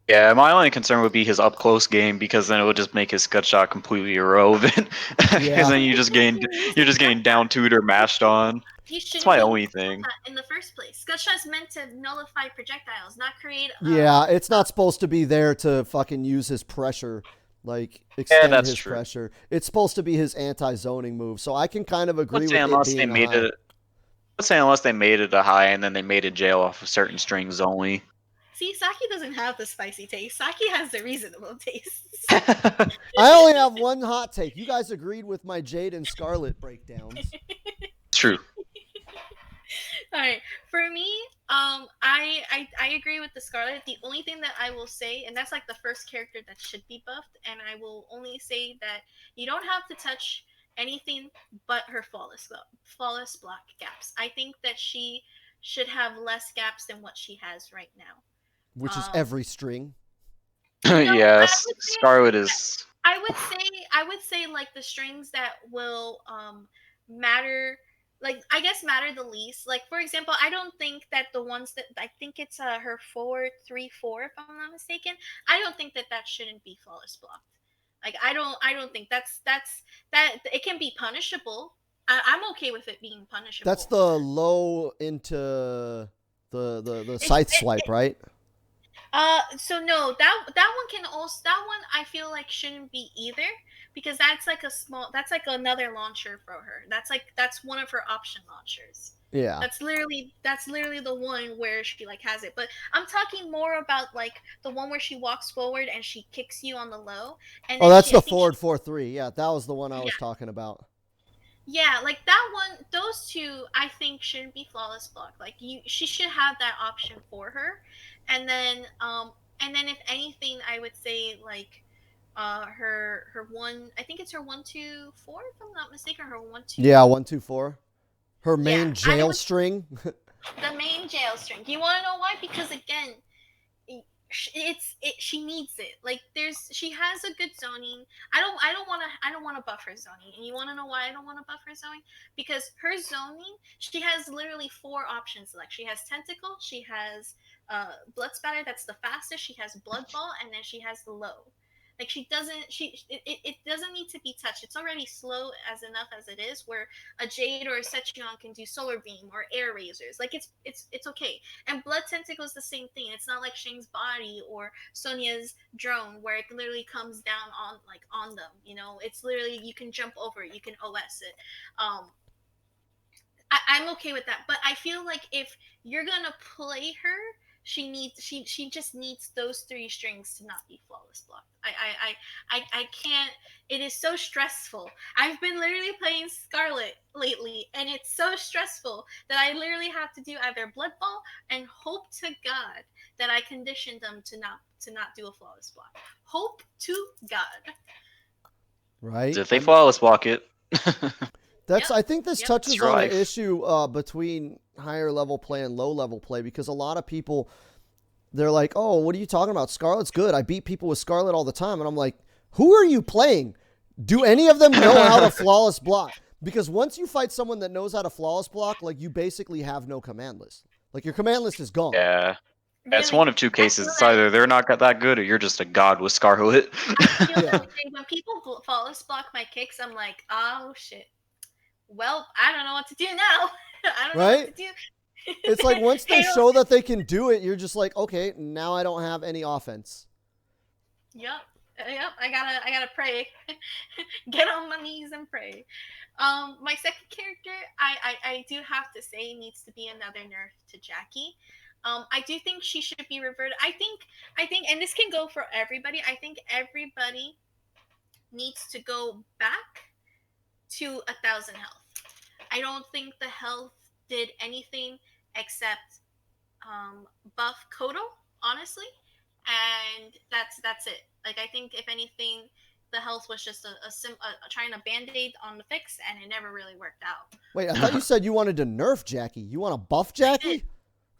S3: Yeah, my only concern would be his up close game because then it would just make his gut shot completely irrelevant. Because
S1: Yeah.
S3: then you're just getting down to or mashed on.
S2: He
S3: That's
S2: shouldn't
S3: my
S2: be
S3: only
S2: using
S3: thing.
S2: that in the first place. Sketch shot is meant to nullify projectiles, not create.
S1: Yeah, it's not supposed to be there to fucking use his pressure, like
S3: Yeah,
S1: extend
S3: that's
S1: his
S3: true.
S1: pressure. It's supposed to be his anti-zoning move. So I can kind of agree
S3: Let's say
S1: with it
S3: unless they
S1: being a
S3: made
S1: high.
S3: it. Let's say unless they made it a high and then they made a jail off of certain strings only.
S2: See, Saki doesn't have the spicy taste. Saki has the reasonable tastes.
S1: I only have one hot take. You guys agreed with my Jade and Scarlet breakdowns.
S3: True.
S2: All right, for me, I agree with the Scarlet. The only thing that I will say, and that's like the first character that should be buffed, and I will only say that you don't have to touch anything but her flawless block gaps. I think that she should have less gaps than what she has right now.
S1: Which is
S2: Um,
S1: every string.
S2: no, I
S3: Yes,
S2: would say
S3: Scarlet is.
S2: I would say like the strings that will matter, like I guess matter the least. Like for example, I don't think that the ones that I think it's her 4-3-4 if I'm not mistaken. I don't think that that shouldn't be flawless blocked. Like I don't think that's that it can be punishable. I'm okay with it being
S1: That's
S2: punishable.
S1: the low into the
S2: It's
S1: scythe swipe, right?
S2: so no, that one can also, that one I feel like shouldn't be either, because that's like another launcher for her. That's one of her option launchers.
S1: Yeah.
S2: That's literally the one where she like has it. But I'm talking more about like the one where she walks forward and she kicks you on the low, and
S1: Oh,
S2: then
S1: that's
S2: she I
S1: the
S2: think she
S1: forward 4-3. Yeah, that was the one I was
S2: yeah,
S1: talking about.
S2: yeah, like that one, those two I think shouldn't be flawless block. Like she should have that option for her. And then if anything, I would say like her one, I think it's her 1-2-4 if I'm not mistaken, her one
S1: Yeah,
S2: two
S1: 1-2-4. Her
S2: yeah,
S1: main
S2: I
S1: jail
S2: would,
S1: string.
S2: the main jail string. You want to know why? Because again, she needs it. Like she has a good zoning. I don't want to buff her zoning. And you want to know why I don't want to buff her zoning? Because her zoning, she has literally four options. Like she has tentacle, she has blood spatter, that's the fastest, she has blood ball, and then she has the low. Like she doesn't she it doesn't need to be touched. It's already slow as enough as it is, where a Jade or a Sechion can do solar beam or air razors. Like it's okay. And blood tentacle is the same thing. It's not like Shing's body or Sonya's drone where it literally comes down on them. It's literally you can jump over it, you can OS it. I'm okay with that, but I feel like if you're gonna play her, she just needs those three strings to not be flawless blocked. I can't. It is so stressful. I've been literally playing Scarlet lately, and it's so stressful that I literally have to do either blood ball and hope to God that I condition them to not do a flawless block. Hope to God.
S1: Right.
S3: If they flawless block it.
S1: That's.
S2: Yep.
S1: I think this
S2: Yep.
S3: That's
S1: touches
S3: your
S1: on an
S3: life.
S1: issue between higher level play and low level play, because a lot of people, they're like, "Oh, what are you talking about? Scarlet's good. I beat people with Scarlet all the time." And I'm like, "Who are you playing? Do any of them know how to flawless block?" Because once you fight someone that knows how to flawless block, like you basically have no command list. Like your command list is gone.
S3: Yeah. It's
S2: Really,
S3: one of two
S2: I
S3: cases.
S2: feel
S3: It's
S2: that
S3: either they're not that good or you're just a god with Scarlet.
S2: I feel
S1: Yeah.
S2: that way. When people flawless block my kicks, I'm like, oh shit. Well, I don't know what to do now. I don't know what to
S1: Right?
S2: do.
S1: It's like once they
S2: Halo.
S1: show that they can do it, you're just like, okay, now I don't have any offense.
S2: Yep. Yep. I gotta pray. Get on my knees and pray. My second character, I do have to say, needs to be another nerf to Jackie. I do think she should be reverted. I think, and this can go for everybody. I think everybody needs to go back to 1,000 health. I don't think the health did anything except buff Kodo, honestly, and that's it. Like I think if anything, the health was just trying to band aid on the fix, and it never really worked out.
S1: Wait, I thought you said you wanted to nerf Jackie. You want to buff
S2: I did.
S1: Jackie?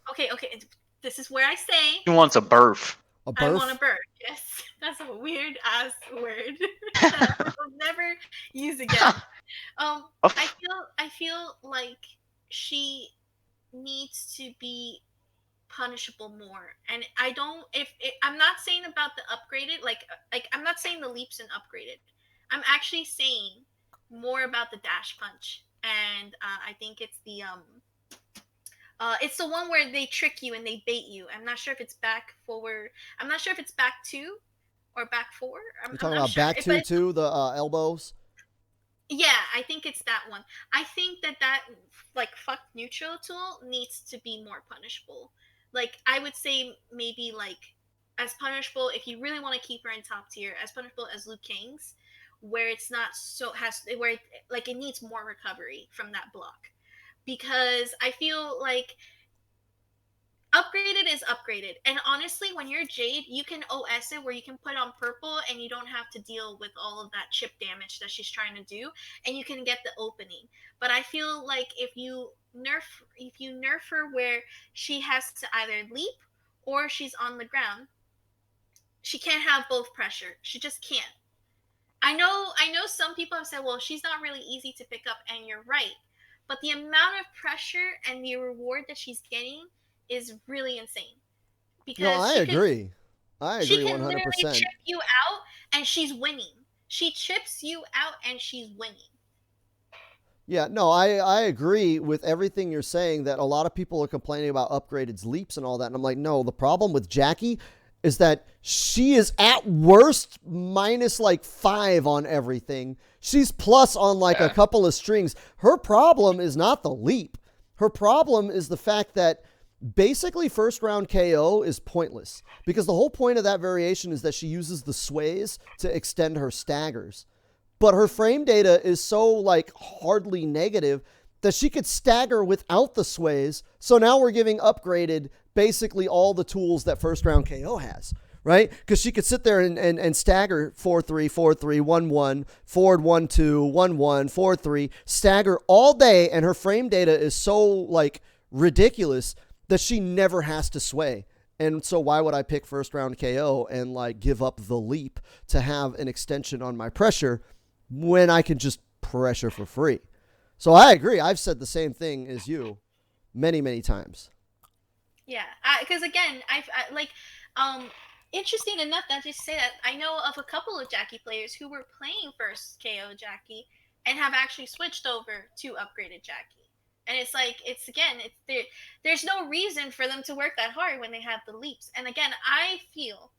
S2: Okay, okay. this is where I say
S3: He wants a birth.
S1: A
S2: I want a
S1: birth?
S2: bird. Yes, that's a weird ass word that I will never use again.
S3: Uff.
S2: I feel like she needs to be punishable more, and I don't. If I'm not saying about the upgraded, like I'm not saying the leaps and upgraded. I'm actually saying more about the dash punch, and I think it's the one where they trick you and they bait you. I'm not sure if it's back forward. I'm not sure if it's back two or back four.
S1: You're talking
S2: I'm
S1: about
S2: sure,
S1: back
S2: but
S1: two too, the elbows.
S2: yeah, I think it's that one. I think that like fuck neutral tool needs to be more punishable. Like I would say maybe like as punishable if you really want to keep her in top tier, as punishable as Liu Kang's, where it's not so has where like it needs more recovery from that block. Because I feel like upgraded is upgraded. And honestly, when you're Jade, you can OS it where you can put on purple and you don't have to deal with all of that chip damage that she's trying to do, and you can get the opening. But I feel like if you nerf her where she has to either leap or she's on the ground, she can't have both pressure. She just can't. I know some people have said, well, she's not really easy to pick up, and you're right. But the amount of pressure and the reward that she's getting is really insane
S1: No,
S2: because
S1: I agree. I
S2: she
S1: agree
S2: can literally
S1: 100%.
S2: chip you out and she's winning. She chips you out and she's winning.
S1: Yeah, no, I agree with everything you're saying that a lot of people are complaining about upgraded leaps and all that. And I'm like, no, the problem with Jackie is that she is at worst minus like 5 on everything. She's plus on like a couple of strings. Her problem is not the leap. Her problem is the fact that basically first round KO is pointless because the whole point of that variation is that she uses the sways to extend her staggers. But her frame data is so like hardly negative that she could stagger without the sways. So now we're giving upgraded basically all the tools that first round KO has, right? Because she could sit there and stagger 4-3, 4-3, 1-1, forward 1-2, 1-1, 4-3, stagger all day, and her frame data is so like ridiculous that she never has to sway. And so why would I pick first round KO and like give up the leap to have an extension on my pressure when I can just pressure for free? So I agree. I've said the same thing as you many, many times.
S2: Yeah, because again, I like, interesting enough that you say that. I know of a couple of Jackie players who were playing first KO Jackie and have actually switched over to upgraded Jackie. And it's like it's again, it's there. There's no reason for them to work that hard when they have the leaps. And again, I feel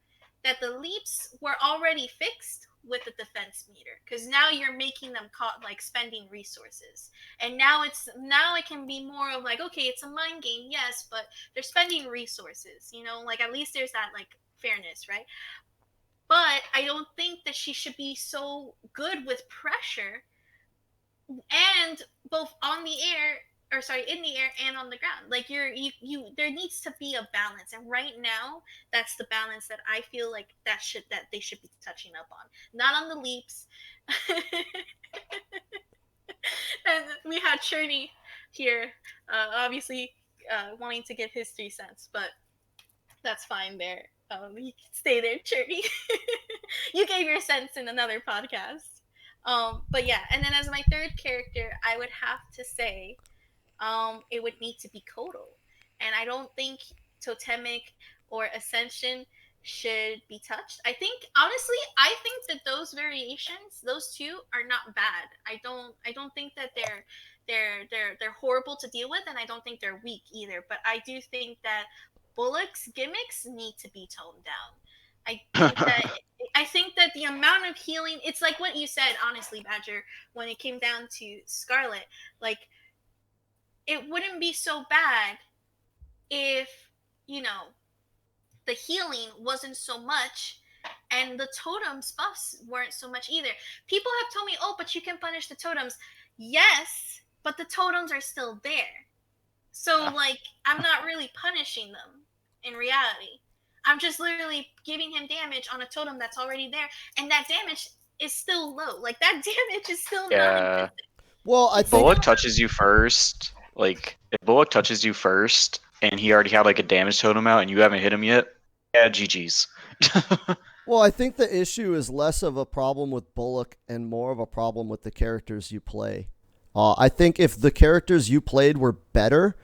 S2: that the leaps were already fixed with the defense meter because now you're making them caught like spending resources, and now it can be more of like, okay, it's a mind game, yes, but they're spending resources, like at least there's that like fairness, right? But I don't think that she should be so good with pressure and both on the air, or sorry, in the air and on the ground. Like you there needs to be a balance, and right now that's the balance that I feel like that they should be touching up on, not on the leaps. And we had Cherney here, obviously wanting to give his 3 cents, but that's fine there. You can stay there, Cherney. You gave your cents in another podcast. But yeah, and then as my third character, I would have to say it would need to be Kodo. And I don't think Totemic or Ascension should be touched. I think that those variations, those two, are not bad. I don't think that they're horrible to deal with, and I don't think they're weak either. But I do think that Bullock's gimmicks need to be toned down. I think that I think that the amount of healing, it's like what you said, honestly, Badger, when it came down to Scarlet, like it wouldn't be so bad if, you know, the healing wasn't so much and the totems buffs weren't so much either. People have told me, oh, but you can punish the totems. Yes, but the totems are still there. So, like, I'm not really punishing them in reality. I'm just literally giving him damage on a totem that's already there, and that damage is still low. Like, that damage is still
S3: Yeah.
S1: Well, I
S3: If
S1: think
S3: Bullock touches you first, like if Bullock touches you first, and he already had like a damage totem out, and you haven't hit him yet, yeah, GG's.
S1: Well, I think the issue is less of a problem with Bullock and more of a problem with the characters you play. I think if the characters you played were better,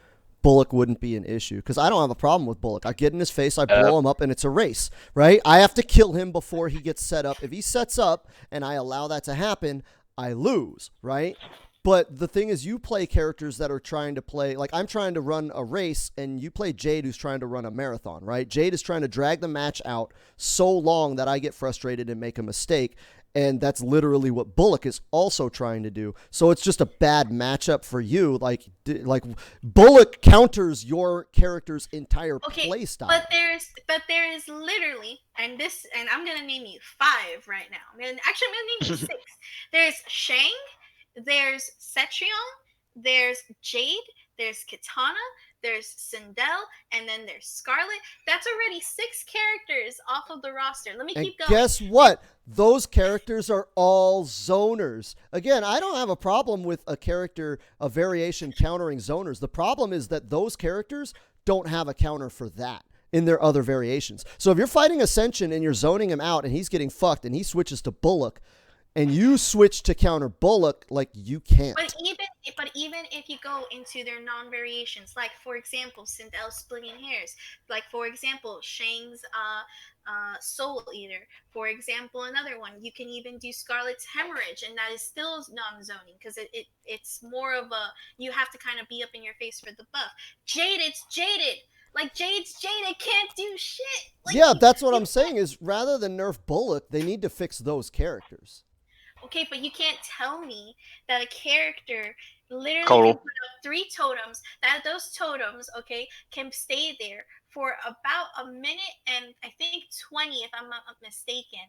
S1: Bullock wouldn't be an issue because I don't have a problem with Bullock. I get in his face, I blow him up, and it's a race, right? I have to kill him before he gets set up. If he sets up and I allow that to happen, I lose, right? But the thing is, you play characters that are trying to play, like I'm trying to run a race, and you play Jade, who's trying to run a marathon, right? Jade is trying to drag the match out so long that I get frustrated and make a mistake. And that's literally what Bullock is also trying to do. So it's just a bad matchup for you. Like Bullock counters your character's entire play style.
S2: But there is literally, and I'm gonna name you 5 right now. I'm gonna name you 6. There's Shang, there's Cetrion, there's Jade, there's Kitana, there's Sindel, and then there's Scarlet. That's already 6 characters off of the roster. Let me keep going.
S1: Guess what? Those characters are all zoners. Again, I don't have a problem with a character, a variation countering zoners. The problem is that those characters don't have a counter for that in their other variations. So if you're fighting Ascension and you're zoning him out and he's getting fucked and he switches to Bullock, and you switch to counter Bullock, like you can't.
S2: But even if you go into their non-variations, like for example, Sindel splitting hairs, like for example, Shang's Soul Eater, for example, another one, you can even do Scarlet's Hemorrhage, and that is still non-zoning because it's more of a, you have to kind of be up in your face for the buff. Jaded's Jaded. Like Jade's Jaded can't do shit. Like,
S1: yeah, that's what I'm saying is rather than nerf Bullock, they need to fix those characters.
S2: Okay, but you can't tell me that a character literally
S3: Cool.
S2: can put up 3 totems, that those totems, okay, can stay there for about a minute and I think 20, if I'm not mistaken,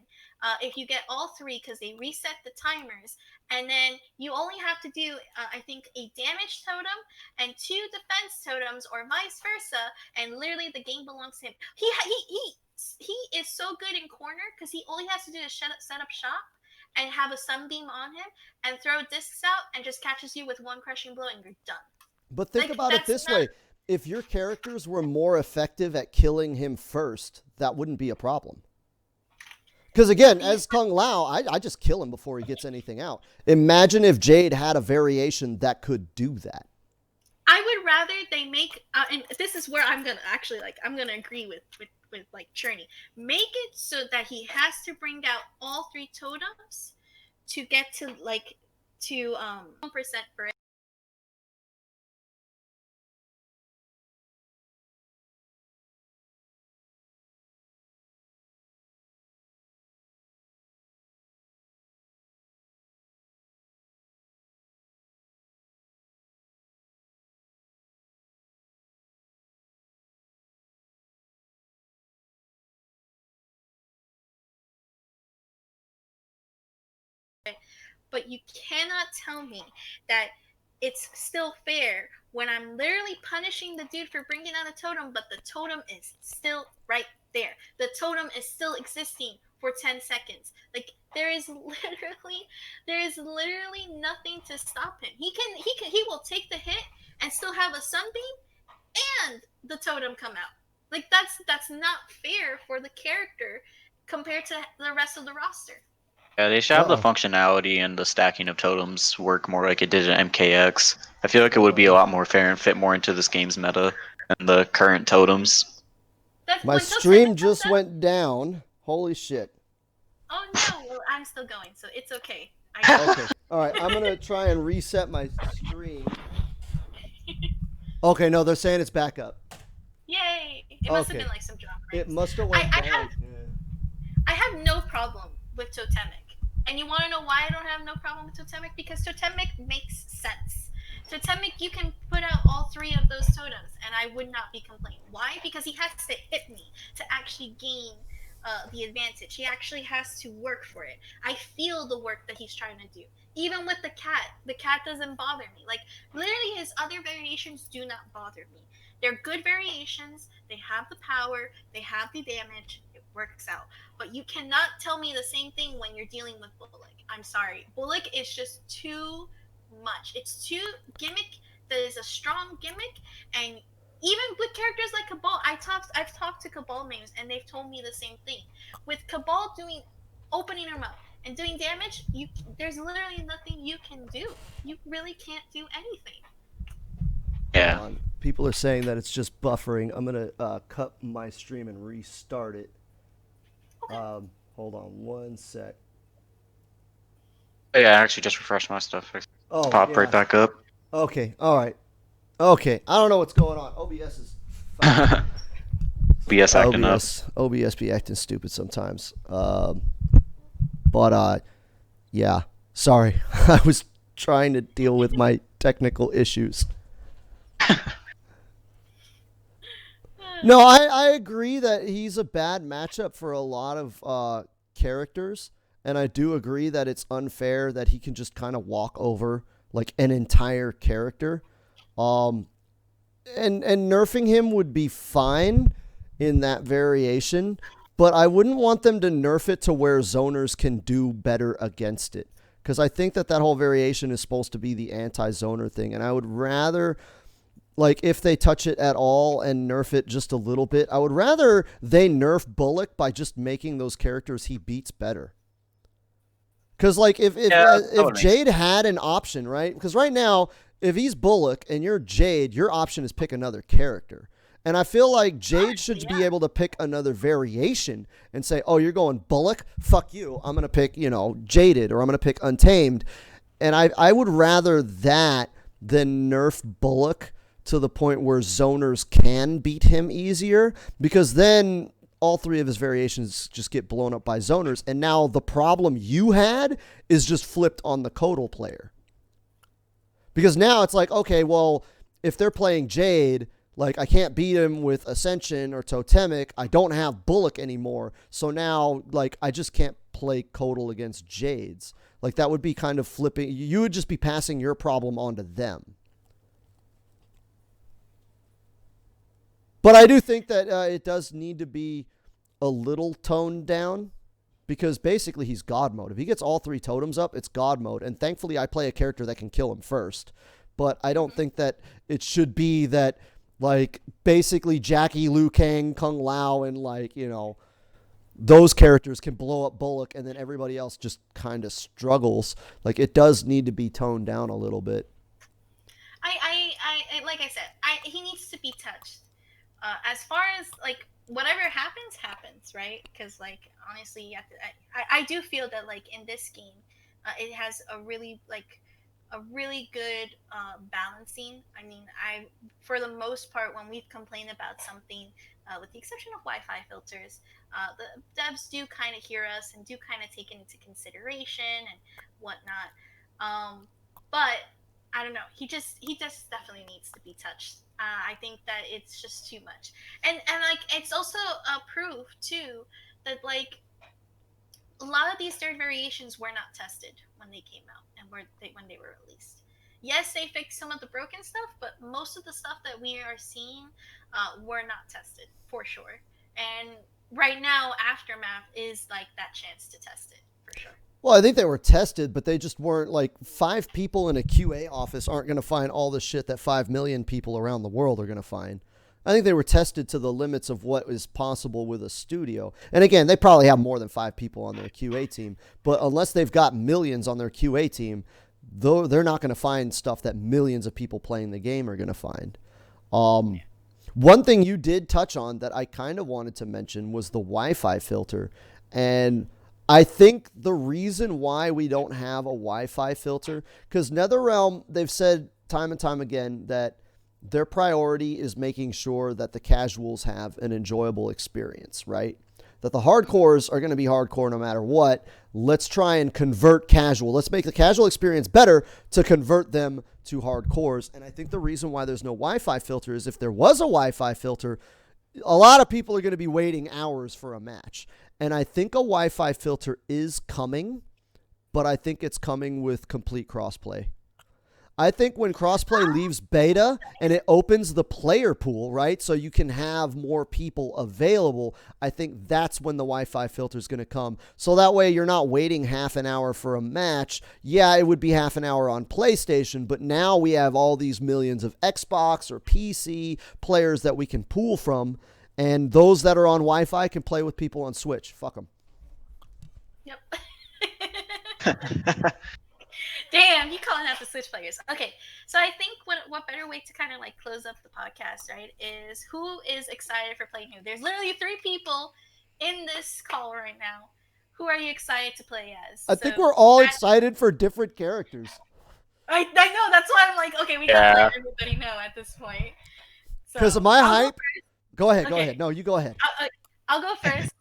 S2: if you get all 3, because they reset the timers, and then you only have to do, I think, a damage totem and 2 defense totems, or vice versa, and literally the game belongs to him. He is so good in corner because he only has to do a set up shop and have a sunbeam on him and throw discs out and just catches you with 1 crushing blow and you're done.
S1: But think about it this way. If your characters were more effective at killing him first, that wouldn't be a problem. Because again, as Kung Lao, I just kill him before he gets anything out. Imagine if Jade had a variation that could do that.
S2: I would rather they make, and this is where I'm gonna actually I'm gonna agree with like Cherney. Make it so that he has to bring out all 3 totems to get to 1% for it. But you cannot tell me that it's still fair when I'm literally punishing the dude for bringing out a totem, but the totem is still right there. The totem is still existing for 10 seconds. Like there is literally nothing to stop him. He will take the hit and still have a sunbeam and the totem come out. Like that's not fair for the character compared to the rest of the roster.
S3: Yeah, they should have the functionality and the stacking of totems work more like it did in MKX. I feel like it would be a lot more fair and fit more into this game's meta than the current totems.
S1: My stream just went down. Holy shit.
S2: Oh no, well, I'm still going, so it's okay.
S1: Okay. All right, I'm going to try and reset my stream. Okay, no, they're saying it's back up.
S2: Yay! It must have been like some drama.
S1: It must have went down.
S2: I have no problem with Totemic. And you want to know why I don't have no problem with Totemic? Because Totemic makes sense. Totemic, you can put out all 3 of those totems, and I would not be complaining. Why? Because he has to hit me to actually gain the advantage. He actually has to work for it. I feel the work that he's trying to do. Even with the cat doesn't bother me. Like, literally his other variations do not bother me. They're good variations. They have the power. They have the damage. It works out. But you cannot tell me the same thing when you're dealing with Bullock. I'm sorry. Bullock is just too much. It's too gimmick that is a strong gimmick, and even with characters like Cabal, I've talked to Cabal names and they've told me the same thing. With Cabal doing opening her mouth and doing damage, there's literally nothing you can do. You really can't do anything.
S1: Hold
S3: Yeah.
S1: on. People are saying that it's just buffering. I'm gonna cut my stream and restart it.
S2: Okay.
S1: Hold on one sec.
S3: Yeah, I actually just refreshed my stuff. It
S1: Oh
S3: popped right
S1: yeah.
S3: back up.
S1: Okay. All right. Okay. I don't know what's going on. OBS is fucking
S3: BS acting up.
S1: OBS be acting stupid sometimes. But yeah. Sorry, I was trying to deal with my technical issues. No, I agree that he's a bad matchup for a lot of characters, and I do agree that it's unfair that he can just kind of walk over like an entire character. Um, and nerfing him would be fine in that variation, but I wouldn't want them to nerf it to where zoners can do better against it. Because I think that whole variation is supposed to be the anti-zoner thing, and I would rather, like, if they touch it at all and nerf it just a little bit, I would rather they nerf Bullock by just making those characters he beats better. Because, like, if Jade had an option, right? Because right now, if he's Bullock and you're Jade, your option is pick another character. And I feel like Jade should be able to pick another variation and say, oh, you're going Bullock? Fuck you. I'm going to pick, Jaded, or I'm going to pick Untamed. And I would rather that than nerf Bullock to the point where zoners can beat him easier, because then all three of his variations just get blown up by zoners. And now the problem you had is just flipped on the Codal player. Because now it's like, okay, well, if they're playing Jade, like, I can't beat him with Ascension or Totemic. I don't have Bullock anymore. So now, like, I just can't play Codal against Jades. Like, that would be kind of flipping. You would just be passing your problem onto them. But I do think that it does need to be a little toned down, because basically he's God mode. If he gets all three totems up, it's God mode. And thankfully I play a character that can kill him first. But I don't think that it should be that, like, basically Jackie, Liu Kang, Kung Lao, and, like, those characters can blow up Bullock and then everybody else just kind of struggles. Like, it does need to be toned down a little bit.
S2: I like I said, he needs to be touched. As far as, like, whatever happens, right? Because, like, honestly, you have to, I do feel that, like, in this game, it has a really good balancing. I mean, for the most part, when we've complained about something, with the exception of Wi-Fi filters, the devs do kind of hear us and do kind of take it into consideration and whatnot. But I don't know. He just definitely needs to be touched. I think that it's just too much, and like, it's also a proof too that, like, a lot of these third variations were not tested when they came out and when they were released. Yes, they fixed some of the broken stuff, but most of the stuff that we are seeing were not tested for sure. And right now, Aftermath is, like, that chance to test it for sure.
S1: Well, I think they were tested, but they just weren't, like, 5 people in a QA office aren't going to find all the shit that 5 million people around the world are going to find. I think they were tested to the limits of what is possible with a studio. And again, they probably have more than 5 people on their QA team, but unless they've got millions on their QA team, though, they're not going to find stuff that millions of people playing the game are going to find. One thing you did touch on that I kind of wanted to mention was the Wi-Fi filter. And I think the reason why we don't have a Wi-Fi filter, because NetherRealm, they've said time and time again that their priority is making sure that the casuals have an enjoyable experience, right? That the hardcores are going to be hardcore no matter what. Let's try and convert casual. Let's make the casual experience better to convert them to hardcores. And I think the reason why there's no Wi-Fi filter is if there was a Wi-Fi filter, a lot of people are going to be waiting hours for a match. And I think a Wi-Fi filter is coming, but I think it's coming with complete crossplay. I think when crossplay leaves beta and it opens the player pool, right, so you can have more people available, I think that's when the Wi-Fi filter is going to come. So that way you're not waiting half an hour for a match. Yeah, it would be half an hour on PlayStation, but now we have all these millions of Xbox or PC players that we can pool from, and those that are on Wi-Fi can play with people on Switch. Fuck them.
S2: Yep. Damn, you calling out the Switch players. Okay, so I think what better way to kind of like close up the podcast, right, is who is excited for playing who? There's literally 3 people in this call right now. Who are you excited to play as?
S1: I think we're all excited for different characters.
S2: I know, that's why I'm like, okay, we gotta let everybody know at this point.
S1: Because of my hype. Go ahead, go ahead. No, you go ahead.
S2: I'll go first.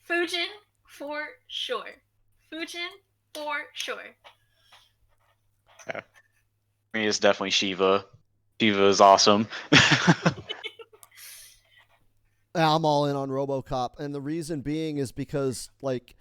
S2: Fujin for sure. Fujin for sure.
S3: Yeah. For me, it's definitely Shiva. Shiva is awesome.
S1: I'm all in on RoboCop, and the reason being is because, like,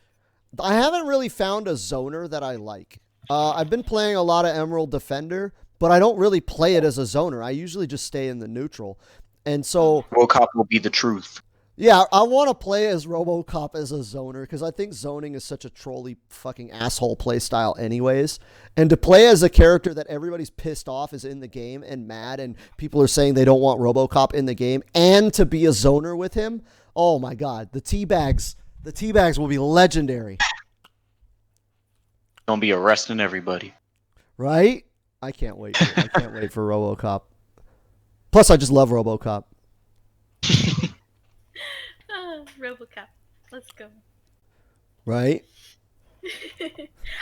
S1: I haven't really found a zoner that I like. I've been playing a lot of Emerald Defender, but I don't really play it as a zoner. I usually just stay in the neutral. And so
S3: RoboCop will be the truth.
S1: Yeah, I want to play as RoboCop as a zoner because I think zoning is such a trolly fucking asshole play style anyways. And to play as a character that everybody's pissed off is in the game and mad and people are saying they don't want RoboCop in the game and to be a zoner with him, oh my god, the teabags will be legendary.
S3: Don't be arresting everybody.
S1: Right? I can't wait. I can't wait for RoboCop. Plus, I just love RoboCop.
S2: RoboCop. Let's go.
S1: Right?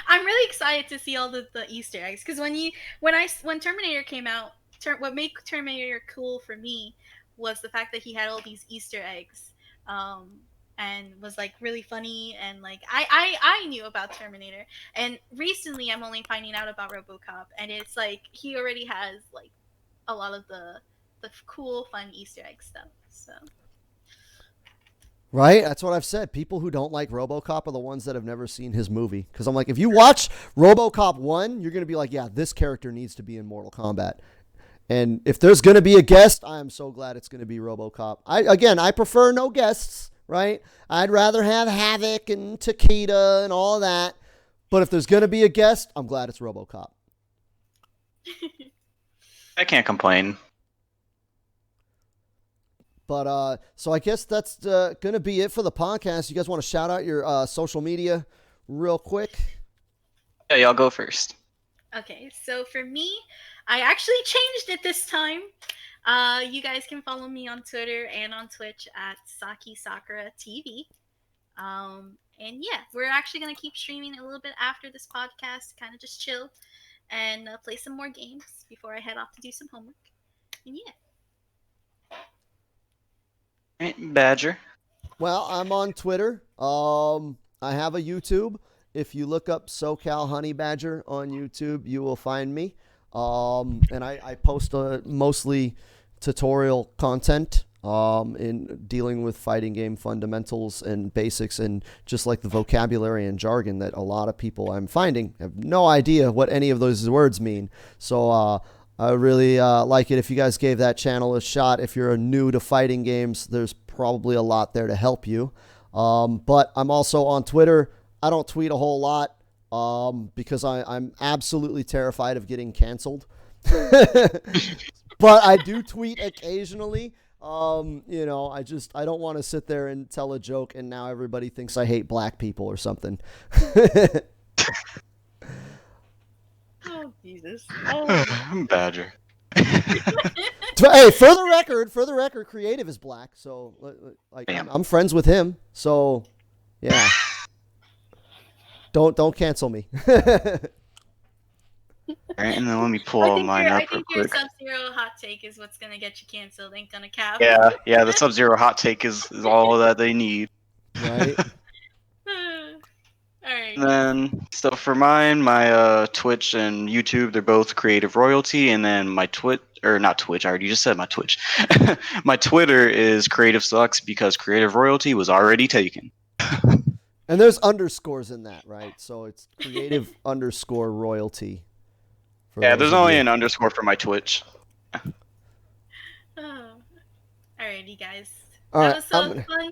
S2: I'm really excited to see all the Easter eggs because when Terminator came out, what made Terminator cool for me was the fact that he had all these Easter eggs, and was like really funny and like I knew about Terminator, and recently I'm only finding out about RoboCop, and it's like he already has like a lot of the cool fun Easter egg stuff. So.
S1: Right? That's what I've said. People who don't like RoboCop are the ones that have never seen his movie. Because I'm like, if you watch RoboCop 1, you're going to be like, yeah, this character needs to be in Mortal Kombat. And if there's going to be a guest, I am so glad it's going to be RoboCop. I prefer no guests, right? I'd rather have Havoc and Takeda and all of that. But if there's going to be a guest, I'm glad it's RoboCop.
S3: I can't complain.
S1: But so I guess that's going to be it for the podcast. You guys want to shout out your social media real quick?
S3: Yeah, y'all go first.
S2: Okay, so for me, I actually changed it this time. You guys can follow me on Twitter and on Twitch at Saki Sakura TV. And yeah, we're actually going to keep streaming a little bit after this podcast, kind of just chill and play some more games before I head off to do some homework. And yeah.
S3: Badger.
S1: Well, I'm on Twitter. I have a YouTube. If you look up SoCal Honey Badger on YouTube, you will find me. And I post mostly tutorial content in dealing with fighting game fundamentals and basics and just like the vocabulary and jargon that a lot of people I'm finding have no idea what any of those words mean. So I really like it if you guys gave that channel a shot. If you're new to fighting games, there's probably a lot there to help you. But I'm also on Twitter. I don't tweet a whole lot because I'm absolutely terrified of getting canceled. But I do tweet occasionally. You know, I don't want to sit there and tell a joke and now everybody thinks I hate black people or something.
S2: Oh, Jesus. Oh.
S3: Badger.
S1: Hey, for the record, Creative is black, so like I'm friends with him. So, yeah. Don't cancel me.
S3: All right, and then let me pull mine up real quick.
S2: I think your Sub-Zero hot take is what's gonna get you canceled. Ain't gonna cap.
S3: Yeah, the Sub-Zero hot take is all that they need.
S1: Right.
S2: All right.
S3: And then, so for mine, my Twitch and YouTube, they're both Creative Royalty, and then my not Twitch, I already just said my Twitch. My Twitter is Creative Sucks because Creative Royalty was already taken.
S1: And there's underscores in that, right? So it's Creative _ Royalty
S3: Yeah,
S1: those
S3: there's
S1: of
S3: only
S1: you.
S3: an underscore for my Twitch.
S2: Oh. Alrighty, guys.
S1: All
S2: That
S1: right,
S2: was
S1: I'm
S2: so
S1: gonna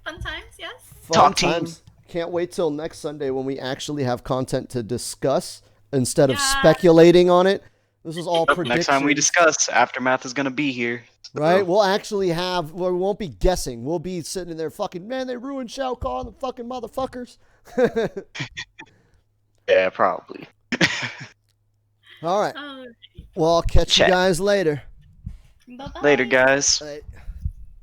S2: fun times, yes.
S1: fun
S3: Talk team.
S1: times. Can't wait till next Sunday when we actually have content to discuss instead of
S2: Yeah.
S1: speculating on it. This was all
S3: Yep,
S1: predictions.
S3: next time we discuss, Aftermath is gonna be here. So-
S1: Right? We'll actually have, we won't be guessing. We'll be sitting in there fucking, man, they ruined Shao Kahn, the fucking motherfuckers.
S3: Yeah, probably.
S1: All right.
S2: Oh,
S1: Well, I'll catch you
S3: Chat.
S1: guys later.
S2: bye bye.
S3: Later, guys.
S1: All right.